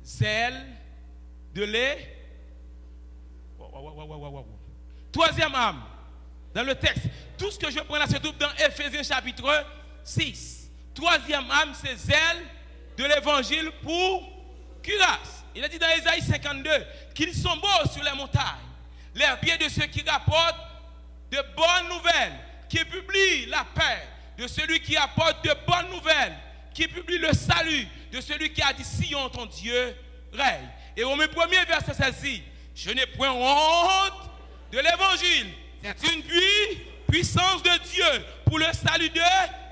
Zèle de l'é. Troisième âme, dans le texte, tout ce que je prends là se trouve dans Éphésiens chapitre 6. Troisième âme, c'est zèle de l'évangile pour cuirasse. Il a dit dans Ésaïe 52 qu'ils sont beaux sur les montagnes, les pieds de ceux qui rapportent de bonnes nouvelles, qui publient la paix, de celui qui apporte de bonnes nouvelles, qui publie le salut, de celui qui a dit Sion ton Dieu règne. Et au premier verset celle-ci, je n'ai point honte de l'évangile. C'est une puissance de Dieu pour le salut de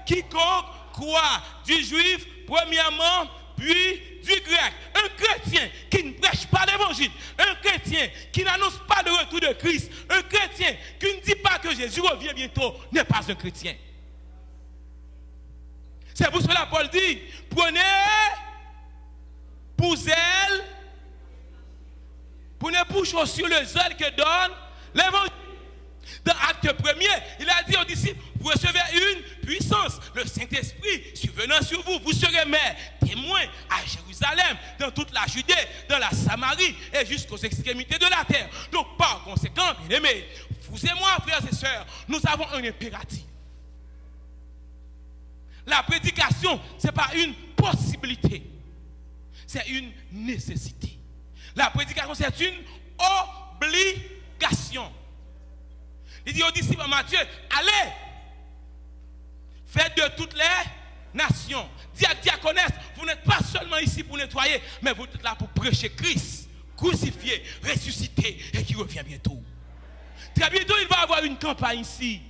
quiconque croit, du juif premièrement, puis du grec. Un chrétien qui ne prêche pas l'évangile, un chrétien qui n'annonce pas le retour de Christ, un chrétien qui ne dit pas que Jésus revient bientôt, n'est pas un chrétien. C'est pour cela que Paul dit, prenez pour zèle, prenez pour chaussure le zèle que donne l'évangile. Dans Acte 1er, il a dit aux disciples, vous recevez une puissance, le Saint-Esprit survenant sur vous. Vous serez mes témoins à Jérusalem, dans toute la Judée, dans la Samarie et jusqu'aux extrémités de la terre. Donc par conséquent, bien aimés, vous et moi, frères et sœurs, nous avons un impératif. La prédication, ce n'est pas une possibilité, c'est une nécessité. La prédication, c'est une obligation. Il dit aux disciples en Matthieu, allez, faites de toutes les nations. Diacre, diaconesse, vous n'êtes pas seulement ici pour nettoyer, mais vous êtes là pour prêcher Christ, crucifié, ressuscité et qui revient bientôt. Très bientôt, il va y avoir une campagne ici.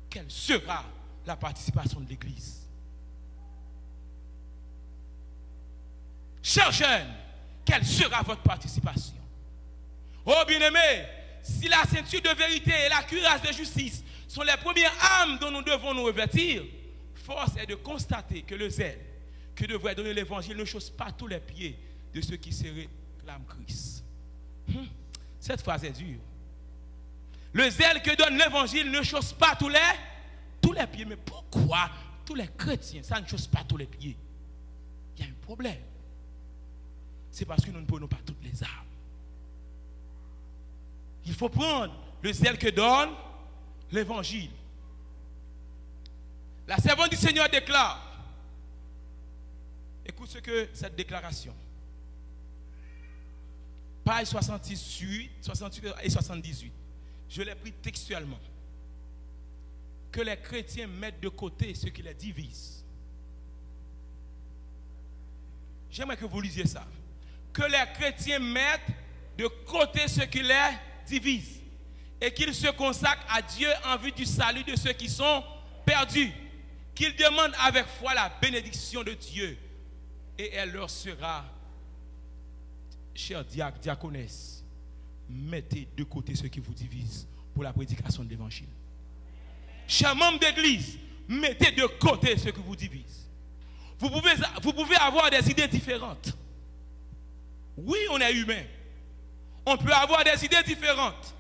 Quelle sera la participation de l'Église? Chers jeunes, quelle sera votre participation? Oh bien-aimés, si la ceinture de vérité et la cuirasse de justice sont les premières armes dont nous devons nous revêtir, force est de constater que le zèle que devrait donner l'évangile ne chausse pas tous les pieds de ceux qui se réclament Christ. Cette phrase est dure. Le zèle que donne l'évangile ne chausse pas tous les pieds. Mais pourquoi tous les chrétiens, ça ne chausse pas tous les pieds? Il y a un problème. C'est parce que nous ne prenons pas toutes les armes. Il faut prendre le zèle que donne l'évangile. La servante du Seigneur déclare, écoute ce que cette déclaration. Page 68 et 78. Je l'ai pris textuellement. Que les chrétiens mettent de côté ce qui les divise. J'aimerais que vous lisiez ça. Que les chrétiens mettent de côté ce qui les divise et qu'ils se consacrent à Dieu en vue du salut de ceux qui sont perdus. Qu'ils demandent avec foi la bénédiction de Dieu et elle leur sera. Chers diacres, diaconesses, mettez de côté ce qui vous divise pour la prédication de l'évangile. Chers membres d'église, mettez de côté ce qui vous divise. Vous pouvez avoir des idées différentes. Oui, on est humain. On peut avoir des idées différentes.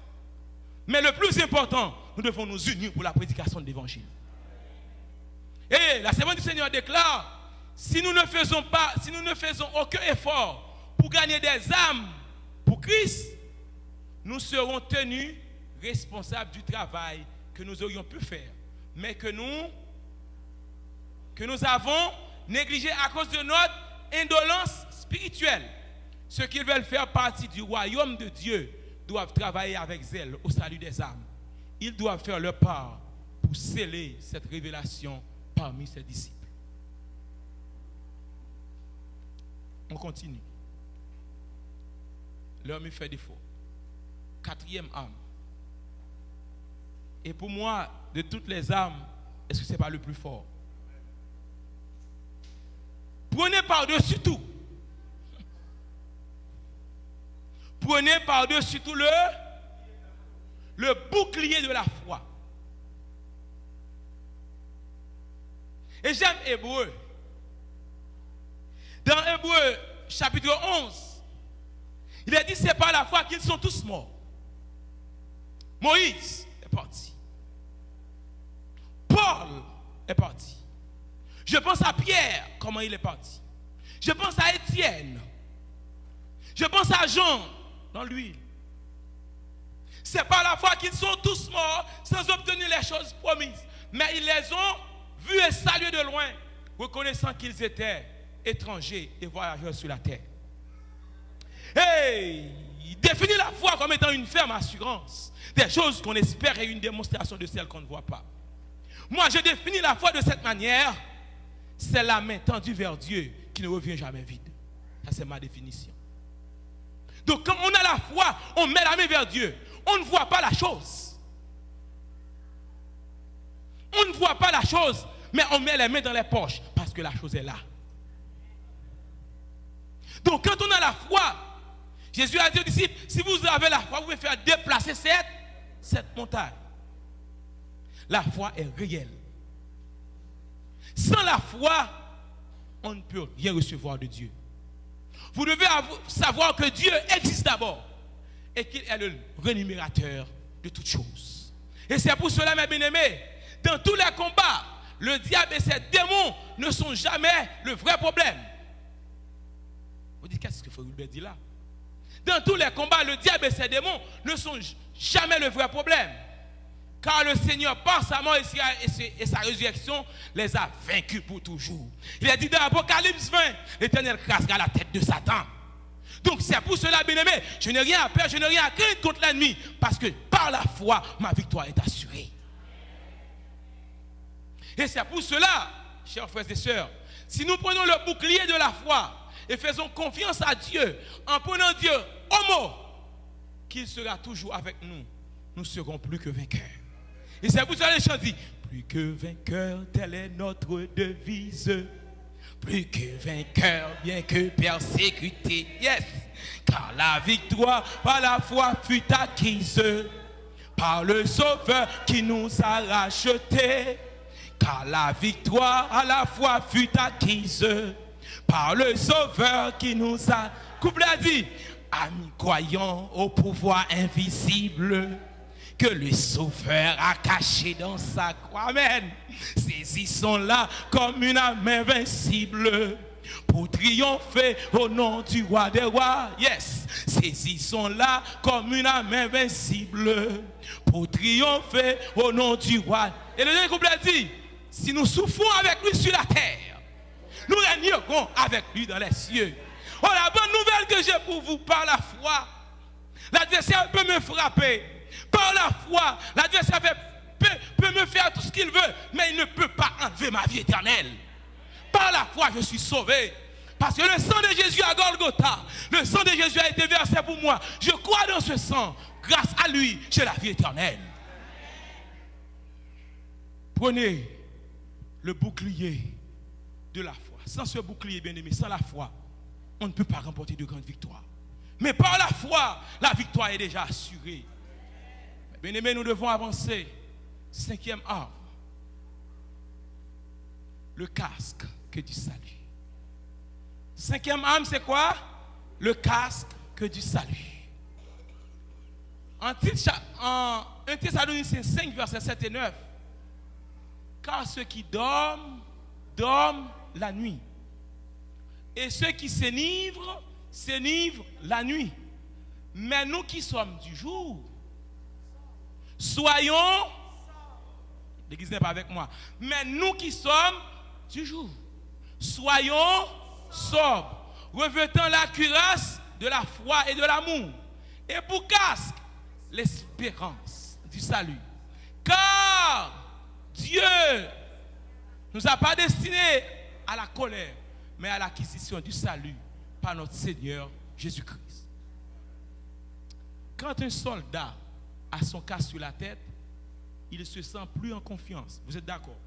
Mais le plus important, nous devons nous unir pour la prédication de l'évangile. Et la servante du Seigneur déclare, si nous ne faisons aucun effort pour gagner des âmes pour Christ, nous serons tenus responsables du travail que nous aurions pu faire, mais que nous avons négligé à cause de notre indolence spirituelle. Ceux qui veulent faire partie du royaume de Dieu doivent travailler avec zèle au salut des âmes. Ils doivent faire leur part pour sceller cette révélation parmi ses disciples. On continue. L'homme me fait défaut. Quatrième âme. Et pour moi, de toutes les armes, est-ce que ce n'est pas le plus fort? Prenez par-dessus tout. Prenez par-dessus tout le bouclier de la foi. Et j'aime Hébreu. Dans Hébreu, chapitre 11, il a dit, c'est par la foi qu'ils sont tous morts. Moïse est parti. Paul est parti. Je pense à Pierre, comment il est parti. Je pense à Étienne. Je pense à Jean, dans l'huile. C'est par la foi qu'ils sont tous morts sans obtenir les choses promises. Mais ils les ont vus et salués de loin, reconnaissant qu'ils étaient étrangers et voyageurs sur la terre. Et il définit la foi comme étant une ferme assurance des choses qu'on espère et une démonstration de celles qu'on ne voit pas. Moi, je définis la foi de cette manière. C'est la main tendue vers Dieu qui ne revient jamais vide. Ça, c'est ma définition. Donc, quand on a la foi, on met la main vers Dieu. On ne voit pas la chose. On ne voit pas la chose, mais on met les mains dans les poches parce que la chose est là. Donc, quand on a la foi, Jésus a dit aux disciples, si vous avez la foi, vous pouvez faire déplacer cette montagne. La foi est réelle. Sans la foi, on ne peut rien recevoir de Dieu. Vous devez savoir que Dieu existe d'abord et qu'il est le rémunérateur de toutes choses. Et c'est pour cela, mes bien-aimés, dans tous les combats, le diable et ses démons ne sont jamais le vrai problème. Vous dites, qu'est-ce que Frère Wilbert dit là? Dans tous les combats, le diable et ses démons ne sont jamais le vrai problème. Car le Seigneur, par sa mort et sa résurrection, les a vaincus pour toujours. Il a dit dans Apocalypse 20, l'Éternel crassera la tête de Satan. Donc c'est pour cela, bien-aimé, je n'ai rien à perdre, je n'ai rien à craindre contre l'ennemi. Parce que par la foi, ma victoire est assurée. Et c'est pour cela, chers frères et sœurs, si nous prenons le bouclier de la foi et faisons confiance à Dieu, en prenant Dieu au mot, qu'il sera toujours avec nous, nous serons plus que vainqueurs. Et c'est pour ça que les chants disent, plus que vainqueur, telle est notre devise. Plus que vainqueur, bien que persécuté. Yes. Car la victoire par la foi fut acquise par le Sauveur qui nous a rachetés. Car la victoire à la foi fut acquise par le Sauveur qui nous a... Couple a dit, amis croyants au pouvoir invisible que le Sauveur a caché dans sa croix. Amen. Saisissons-la comme une âme invincible pour triompher au nom du roi des rois. Yes. Saisissons-la comme une âme invincible pour triompher au nom du roi. Et le dernier couplet dit, si nous souffrons avec lui sur la terre, nous régnerons avec lui dans les cieux. Oh, la bonne nouvelle que j'ai pour vous, par la foi, l'adversaire peut me frapper. Par la foi, l'adversaire peut me faire tout ce qu'il veut, mais il ne peut pas enlever ma vie éternelle. Par la foi, je suis sauvé. Parce que le sang de Jésus à Golgotha, le sang de Jésus a été versé pour moi. Je crois dans ce sang. Grâce à lui, j'ai la vie éternelle. Prenez le bouclier de la foi. Sans ce bouclier, bien-aimé, sans la foi, on ne peut pas remporter de grandes victoires. Mais par la foi, la victoire est déjà assurée. Bien-aimés, nous devons avancer. 5e arme. Le casque du salut. 5e arme, c'est quoi? Le casque du salut. En 1 Thessaloniciens 5, versets 7 et 9. Car ceux qui dorment, dorment la nuit. Et ceux qui s'enivrent, s'enivrent la nuit. Mais nous qui sommes du jour, soyons, l'église n'est pas avec moi, mais nous qui sommes du jour, soyons sobres, revêtant la cuirasse de la foi et de l'amour, et pour casque, l'espérance du salut. Car Dieu ne nous a pas destinés à la colère, mais à l'acquisition du salut par notre Seigneur Jésus-Christ. Quand un soldat a son casque sur la tête, il ne se sent plus en confiance. Vous êtes d'accord?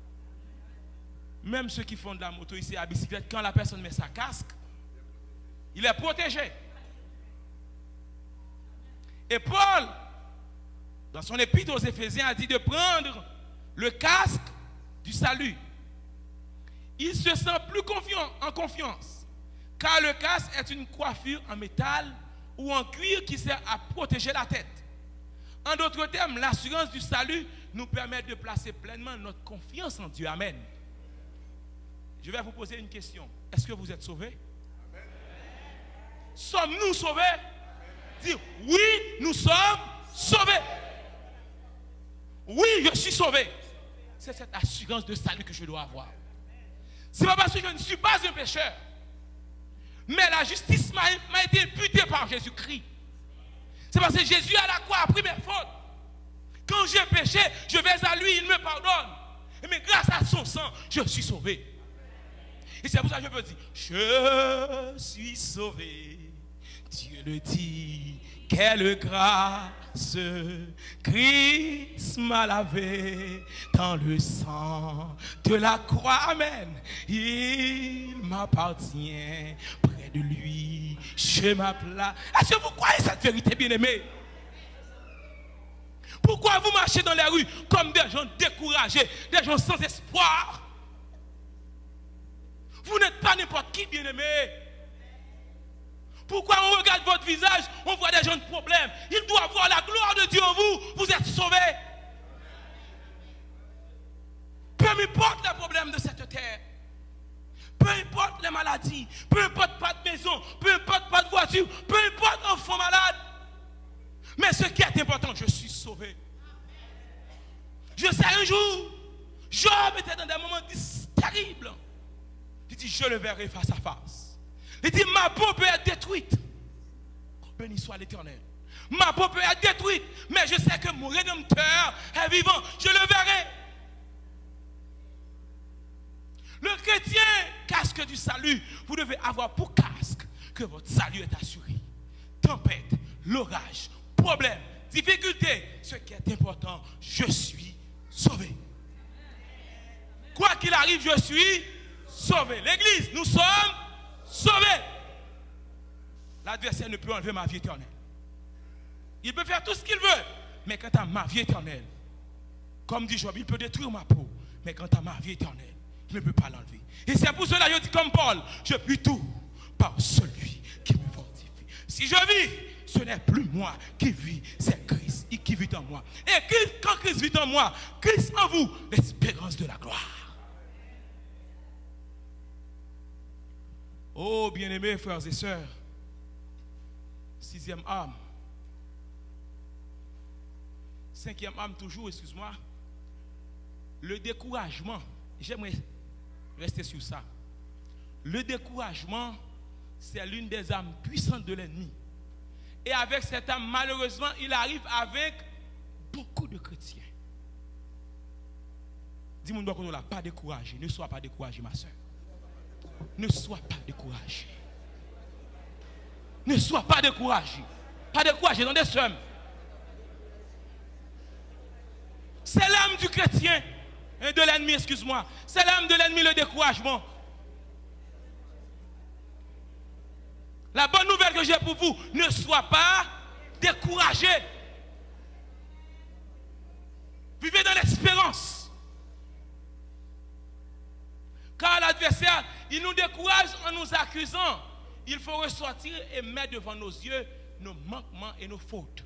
Même ceux qui font de la moto ici à la bicyclette, quand la personne met sa casque, il est protégé. Et Paul, dans son épître aux Éphésiens, a dit de prendre le casque du salut. Il se sent plus en confiance, car le casque est une coiffure en métal ou en cuir qui sert à protéger la tête. En d'autres termes, l'assurance du salut nous permet de placer pleinement notre confiance en Dieu. Amen. Je vais vous poser une question. Est-ce que vous êtes sauvés? Sommes-nous sauvés? Dire oui, nous sommes sauvés. Oui, je suis sauvé. C'est cette assurance de salut que je dois avoir. Ce n'est pas parce que je ne suis pas un pécheur, mais la justice m'a été imputée par Jésus-Christ. C'est parce que Jésus à la croix a pris mes fautes. Quand j'ai péché, je vais à lui, il me pardonne. Mais grâce à son sang, je suis sauvé. Et c'est pour ça que je peux dire, je suis sauvé. Dieu le dit, quelle grâce, Christ m'a lavé dans le sang de la croix. Amen. Il m'appartient, près de lui, je m'appelle. Est-ce que vous croyez cette vérité, bien-aimés? Pourquoi vous marchez dans les rues comme des gens découragés, des gens sans espoir? Vous n'êtes pas n'importe qui, bien-aimé. Pourquoi on regarde votre visage, on voit des gens de problème? Il doit voir la gloire de Dieu en vous. Vous êtes sauvés. Peu importe les problèmes de cette terre, peu importe les maladies, peu importe pas de maison, peu importe pas de voiture, peu importe enfant malade. Mais ce qui est important, je suis sauvé. Je sais un jour, Job était dans des moments terribles. Il dit, je le verrai face à face. Il dit, ma peau peut être détruite. Béni soit l'Éternel. Ma peau peut être détruite, mais je sais que mon Rédempteur est vivant. Je le verrai. Le chrétien, casque du salut, vous devez avoir pour casque que votre salut est assuré. Tempête, l'orage, problème, difficulté, ce qui est important, je suis sauvé. Quoi qu'il arrive, je suis sauvé. L'église, nous sommes sauvés. L'adversaire ne peut enlever ma vie éternelle. Il peut faire tout ce qu'il veut, mais quant à ma vie éternelle, comme dit Job, il peut détruire ma peau, mais quant à ma vie éternelle, il ne peut pas l'enlever. Et c'est pour cela que je dis comme Paul, je puis tout par celui qui me fortifie. Si je vis, ce n'est plus moi qui vis, c'est Christ qui vit en moi. Et quand Christ vit en moi, Christ en vous, l'espérance de la gloire. Oh, bien-aimés frères et sœurs, 6e âme, 5e âme toujours, excuse-moi, le découragement, j'aimerais rester sur ça. Le découragement, c'est l'une des âmes puissantes de l'ennemi. Et avec cette âme, malheureusement, il arrive avec beaucoup de chrétiens. Dis-moi, pas découragé. Ne sois pas découragé, ma soeur. Ne sois pas découragé. Ne sois pas découragé. Pas découragé dans des sommes. C'est l'âme du chrétien, de l'ennemi, excuse-moi. C'est l'âme de l'ennemi, le découragement. La bonne nouvelle que j'ai pour vous, ne sois pas découragé. Vivez dans l'espérance. Car l'adversaire, il nous décourage en nous accusant. Il faut ressortir et mettre devant nos yeux nos manquements et nos fautes.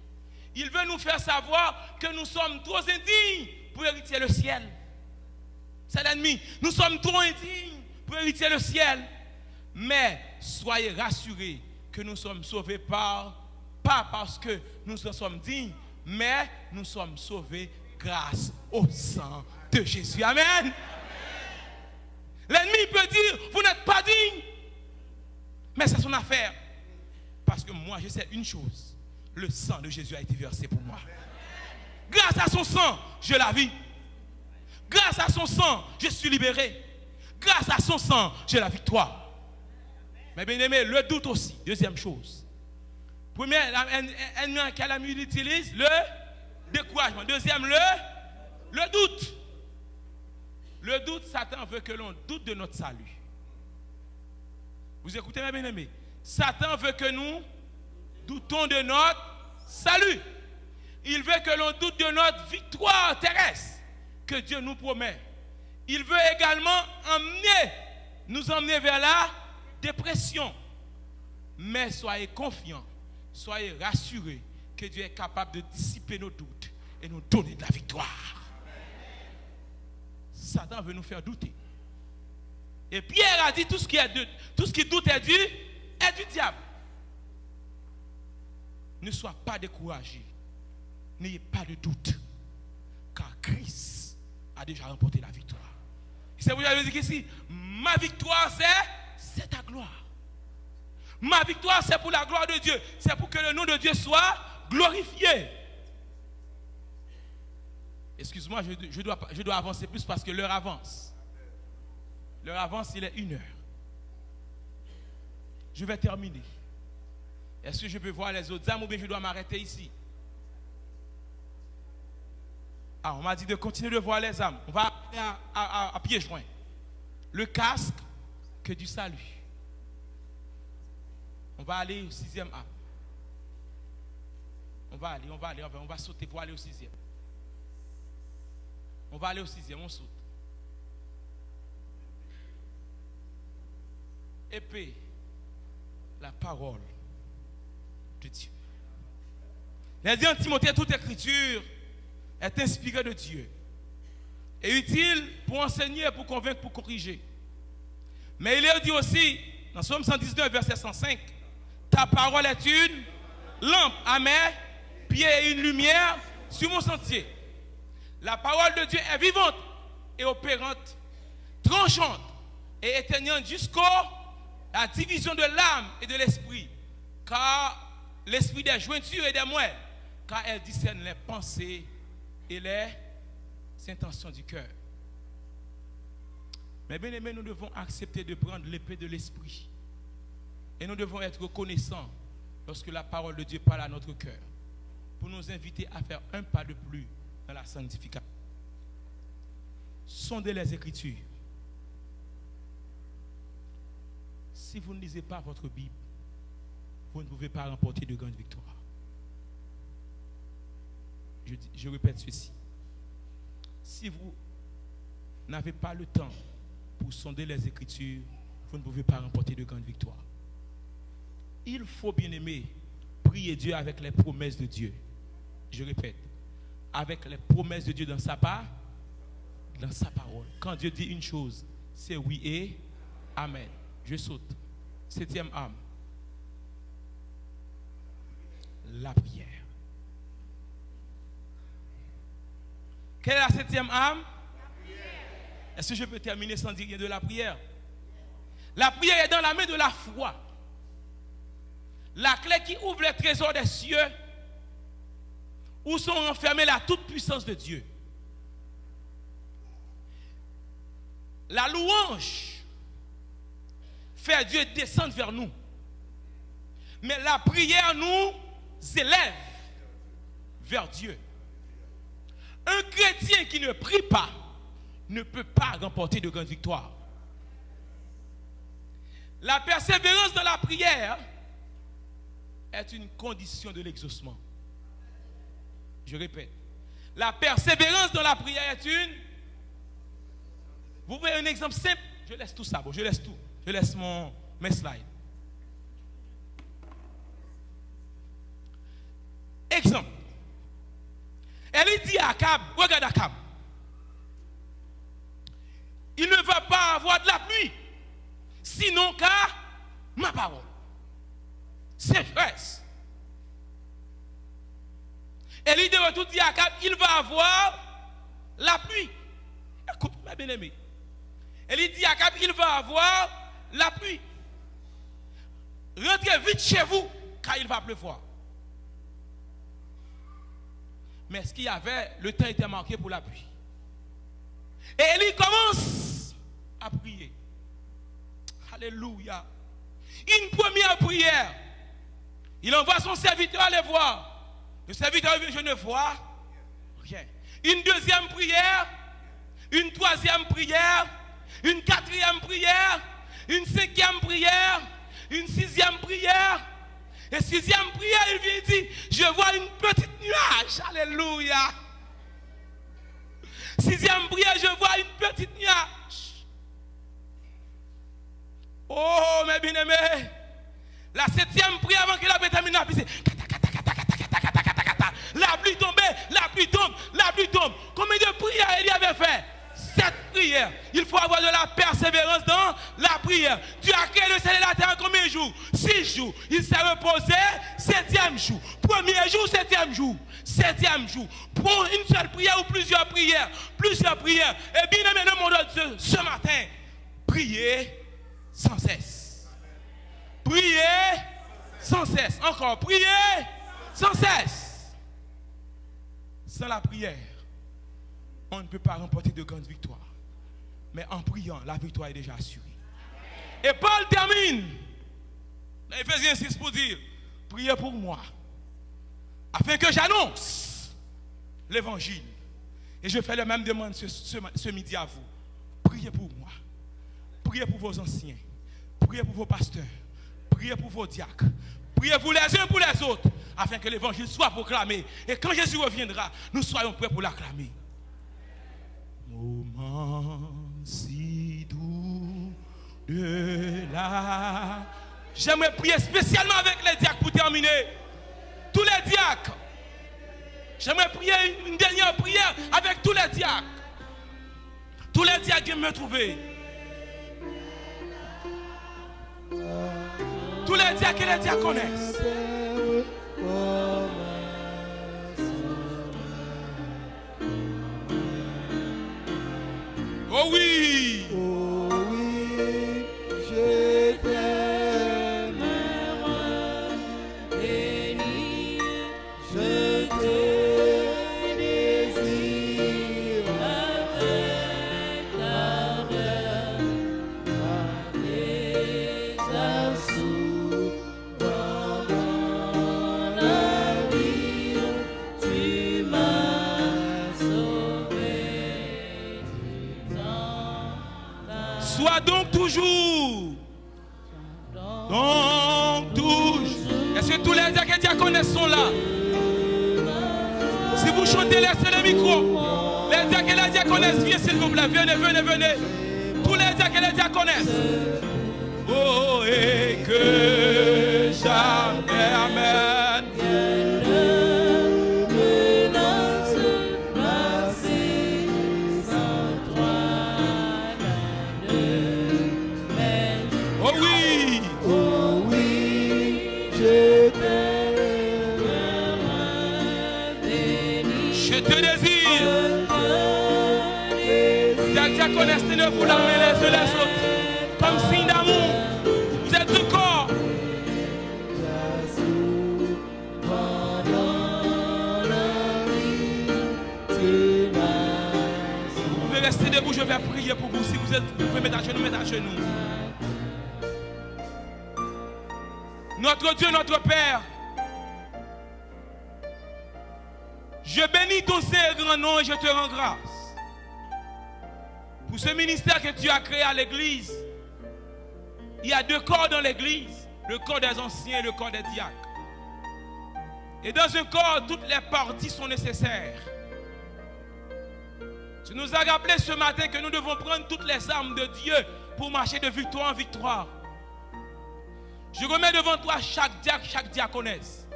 Il veut nous faire savoir que nous sommes trop indignes pour hériter le ciel. C'est l'ennemi. Nous sommes trop indignes pour hériter le ciel. Mais soyez rassurés que nous sommes sauvés pas parce que nous en sommes dignes, mais nous sommes sauvés grâce au sang de Jésus. Amen. L'ennemi peut dire, vous n'êtes pas digne. Mais c'est son affaire. Parce que moi, je sais une chose. Le sang de Jésus a été versé pour moi. Grâce à son sang, je la vis. Grâce à son sang, je suis libéré. Grâce à son sang, j'ai la victoire. Mais bien aimé, le doute aussi. Deuxième chose. Première, quel ami il utilise? Le découragement. Deuxième, le Le doute. Le doute, Satan veut que l'on doute de notre salut. Vous écoutez, mes bien-aimés? Satan veut que nous doutons de notre salut. Il veut que l'on doute de notre victoire terrestre que Dieu nous promet. Il veut également nous emmener vers la dépression. Mais soyez confiants, soyez rassurés que Dieu est capable de dissiper nos doutes et nous donner de la victoire. Satan veut nous faire douter. Et Pierre a dit tout ce qui doute est du diable. Ne sois pas découragé. N'ayez pas de doute. Car Christ a déjà remporté la victoire. C'est pour ça que je dis ici, ma victoire c'est ta gloire. Ma victoire c'est pour la gloire de Dieu. C'est pour que le nom de Dieu soit glorifié. Excuse-moi, je dois avancer plus parce que l'heure avance. L'heure avance, il est 1h. Je vais terminer. Est-ce que je peux voir les autres âmes ou bien je dois m'arrêter ici? Ah, on m'a dit de continuer de voir les âmes. On va aller à pieds joints. Le casque que du salut. On va aller au 6e âme. On va sauter pour aller au 6e. On va aller au 6e, on saute. Épée, la parole de Dieu. Il dit en Timothée, toute écriture est inspirée de Dieu et utile pour enseigner, pour convaincre, pour corriger. Mais il est dit aussi, dans Somme 119, verset 105, ta parole est une lampe à mes pieds et une lumière sur mon sentier. La parole de Dieu est vivante et opérante, tranchante et éteignante jusqu'à la division de l'âme et de l'esprit, car l'esprit des jointures et des moelles, car elle discerne les pensées et les intentions du cœur. Mais bien aimés, nous devons accepter de prendre l'épée de l'esprit. Et nous devons être reconnaissants lorsque la parole de Dieu parle à notre cœur, pour nous inviter à faire un pas de plus dans la sanctification. Sondez les Écritures. Si vous ne lisez pas votre Bible, vous ne pouvez pas remporter de grandes victoires. Je répète ceci. Si vous n'avez pas le temps pour sonder les Écritures, vous ne pouvez pas remporter de grandes victoires. Il faut, bien aimer, prier Dieu avec les promesses de Dieu. Je répète, avec les promesses de Dieu dans sa parole. Quand Dieu dit une chose, c'est oui et amen. Je saute. 7e âme. La prière. Quelle est la 7e âme? Est-ce que je peux terminer sans dire rien de la prière? La prière est dans la main de la foi. La clé qui ouvre les trésors des cieux, où sont renfermées la toute puissance de Dieu. La louange fait Dieu descendre vers nous. Mais la prière nous élève vers Dieu. Un chrétien qui ne prie pas ne peut pas remporter de grandes victoires. La persévérance dans la prière est une condition de l'exaucement. Je répète. La persévérance dans la prière est une... Vous voyez un exemple simple? Je laisse tout ça, bon, je laisse tout. Je laisse mes slides. Exemple. Elle dit à Akab, regarde Akab. Il ne va pas avoir de la pluie, sinon qu'à ma parole. Sécheresse. Élie de retour dit à Akab, il va avoir la pluie. Écoute, ma bien-aimée. Élie dit à Akab, il va avoir la pluie. Rentrez vite chez vous, car il va pleuvoir. Mais ce qu'il y avait, le temps était marqué pour la pluie. Et Élie commence à prier. Alléluia. Une première prière. Il envoie son serviteur aller voir. Le serviteur dit, je ne vois rien. une deuxième prière, une troisième prière, une quatrième prière, une cinquième prière, une sixième prière. Et sixième prière, il vient dire, je vois une petite nuage. Alléluia. Sixième prière, je vois une petite nuage. Oh, mes bien-aimés. La septième prière, avant que la pluie termine, la pluie tombait, la pluie tombe, la pluie tombe. Combien de prières il avait fait? 7 prières. Il faut avoir de la persévérance dans la prière. Dieu a créé le ciel et la terre en combien de jours? 6 jours. Il s'est reposé 7e jour. Premier jour, 7e jour. 7e jour. Pour une seule prière ou plusieurs prières. Plusieurs prières. Et bien aimé, le monde de Dieu, ce matin, priez sans cesse. Priez sans cesse. Encore, priez sans cesse. Sans la prière, on ne peut pas remporter de grandes victoires. Mais en priant, la victoire est déjà assurée. Et Paul termine, dans Éphésiens 6, pour dire, priez pour moi, afin que j'annonce l'évangile. Et je fais le même demande ce midi à vous. Priez pour moi. Priez pour vos anciens. Priez pour vos pasteurs. Priez pour vos diacres. Priez-vous les uns pour les autres, afin que l'évangile soit proclamé. Et quand Jésus reviendra, nous soyons prêts pour l'acclamer. Moment si doux de la... J'aimerais prier spécialement avec les diacres pour terminer. Tous les diacres. J'aimerais prier une dernière prière avec tous les diacres. Tous les diacres qui me trouvent. Tous les diacres et les diaconesses. Oh oui. Oh oui, je t'aime, béni, je te désire avec ardeur, avec assout dans la vie, tu m'as sauvé. Sois donc toujours. Donc toujours. Est-ce que tous les diacres et diaconesses sont là? Si vous chantez, laissez le micro. Les diacres et les diaconesses, viens s'il vous plaît. Venez, venez, venez. Tous les diacres et les diaconesses. Oh, et que jamais, amen. Oh oui. Oh oui, je t'aime, béni, Je te désire. je Diaconesses, tenez-vous la main les uns les autres. Comme signe d'amour. Vous êtes un corps. Vous pouvez rester debout, je vais prier pour vous. Si vous êtes, vous pouvez mettre à genoux, mettez à genoux. Notre Dieu, notre Père, je bénis ton saint et grand nom et je te rends grâce pour ce ministère que tu as créé à l'église. Il y a 2 corps dans l'église, le corps des anciens et le corps des diacres. Et dans un corps, toutes les parties sont nécessaires. Tu nous as rappelé ce matin que nous devons prendre toutes les armes de Dieu pour marcher de victoire en victoire. Je remets devant toi chaque diacre, chaque diaconesse,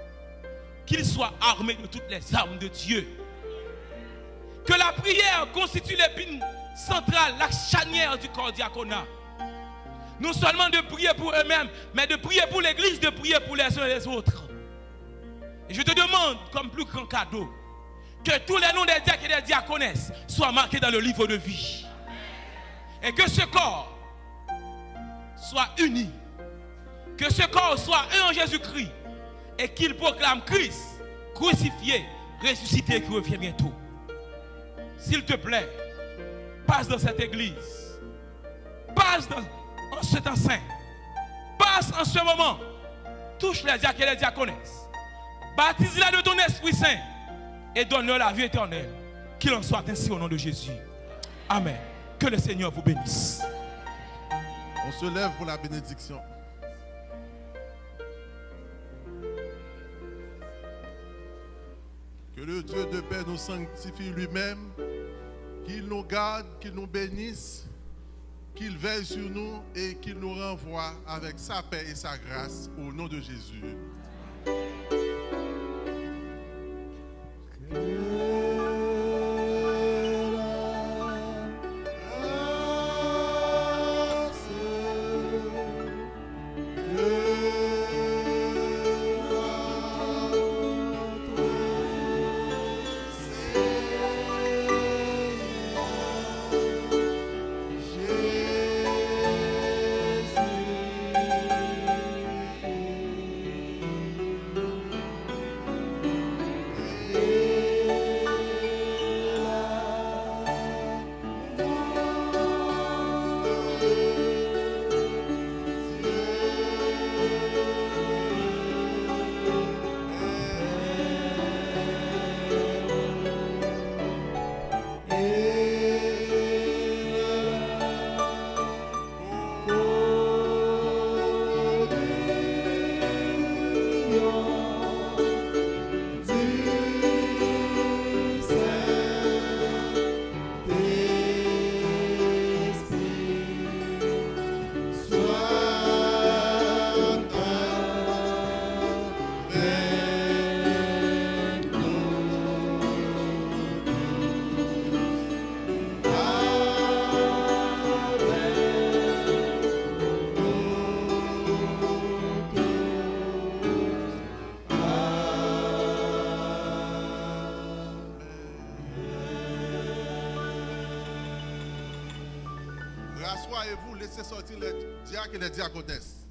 qu'il soit armé de toutes les armes de Dieu. Que la prière constitue l'épine centrale, la charnière du corps diaconat. Non seulement de prier pour eux-mêmes, mais de prier pour l'église, de prier pour les uns et les autres. Et je te demande, comme plus grand cadeau, que tous les noms des diacres et des diaconesses soient marqués dans le livre de vie. Et que ce corps soit uni. Que ce corps soit un en Jésus-Christ. Et qu'il proclame Christ crucifié, ressuscité, qui revient bientôt. S'il te plaît, passe dans cette église. Passe en ce temps saint. Passe en ce moment. Touche les diacres et les diaconesses. Baptise-la de ton Esprit Saint. Et donne-leur la vie éternelle. Qu'il en soit ainsi au nom de Jésus. Amen. Que le Seigneur vous bénisse. On se lève pour la bénédiction. Que le Dieu de paix nous sanctifie lui-même, qu'il nous garde, qu'il nous bénisse, qu'il veille sur nous et qu'il nous renvoie avec sa paix et sa grâce au nom de Jésus. Rassoyez-vous, laissez sortir les diacres et les diaconesses.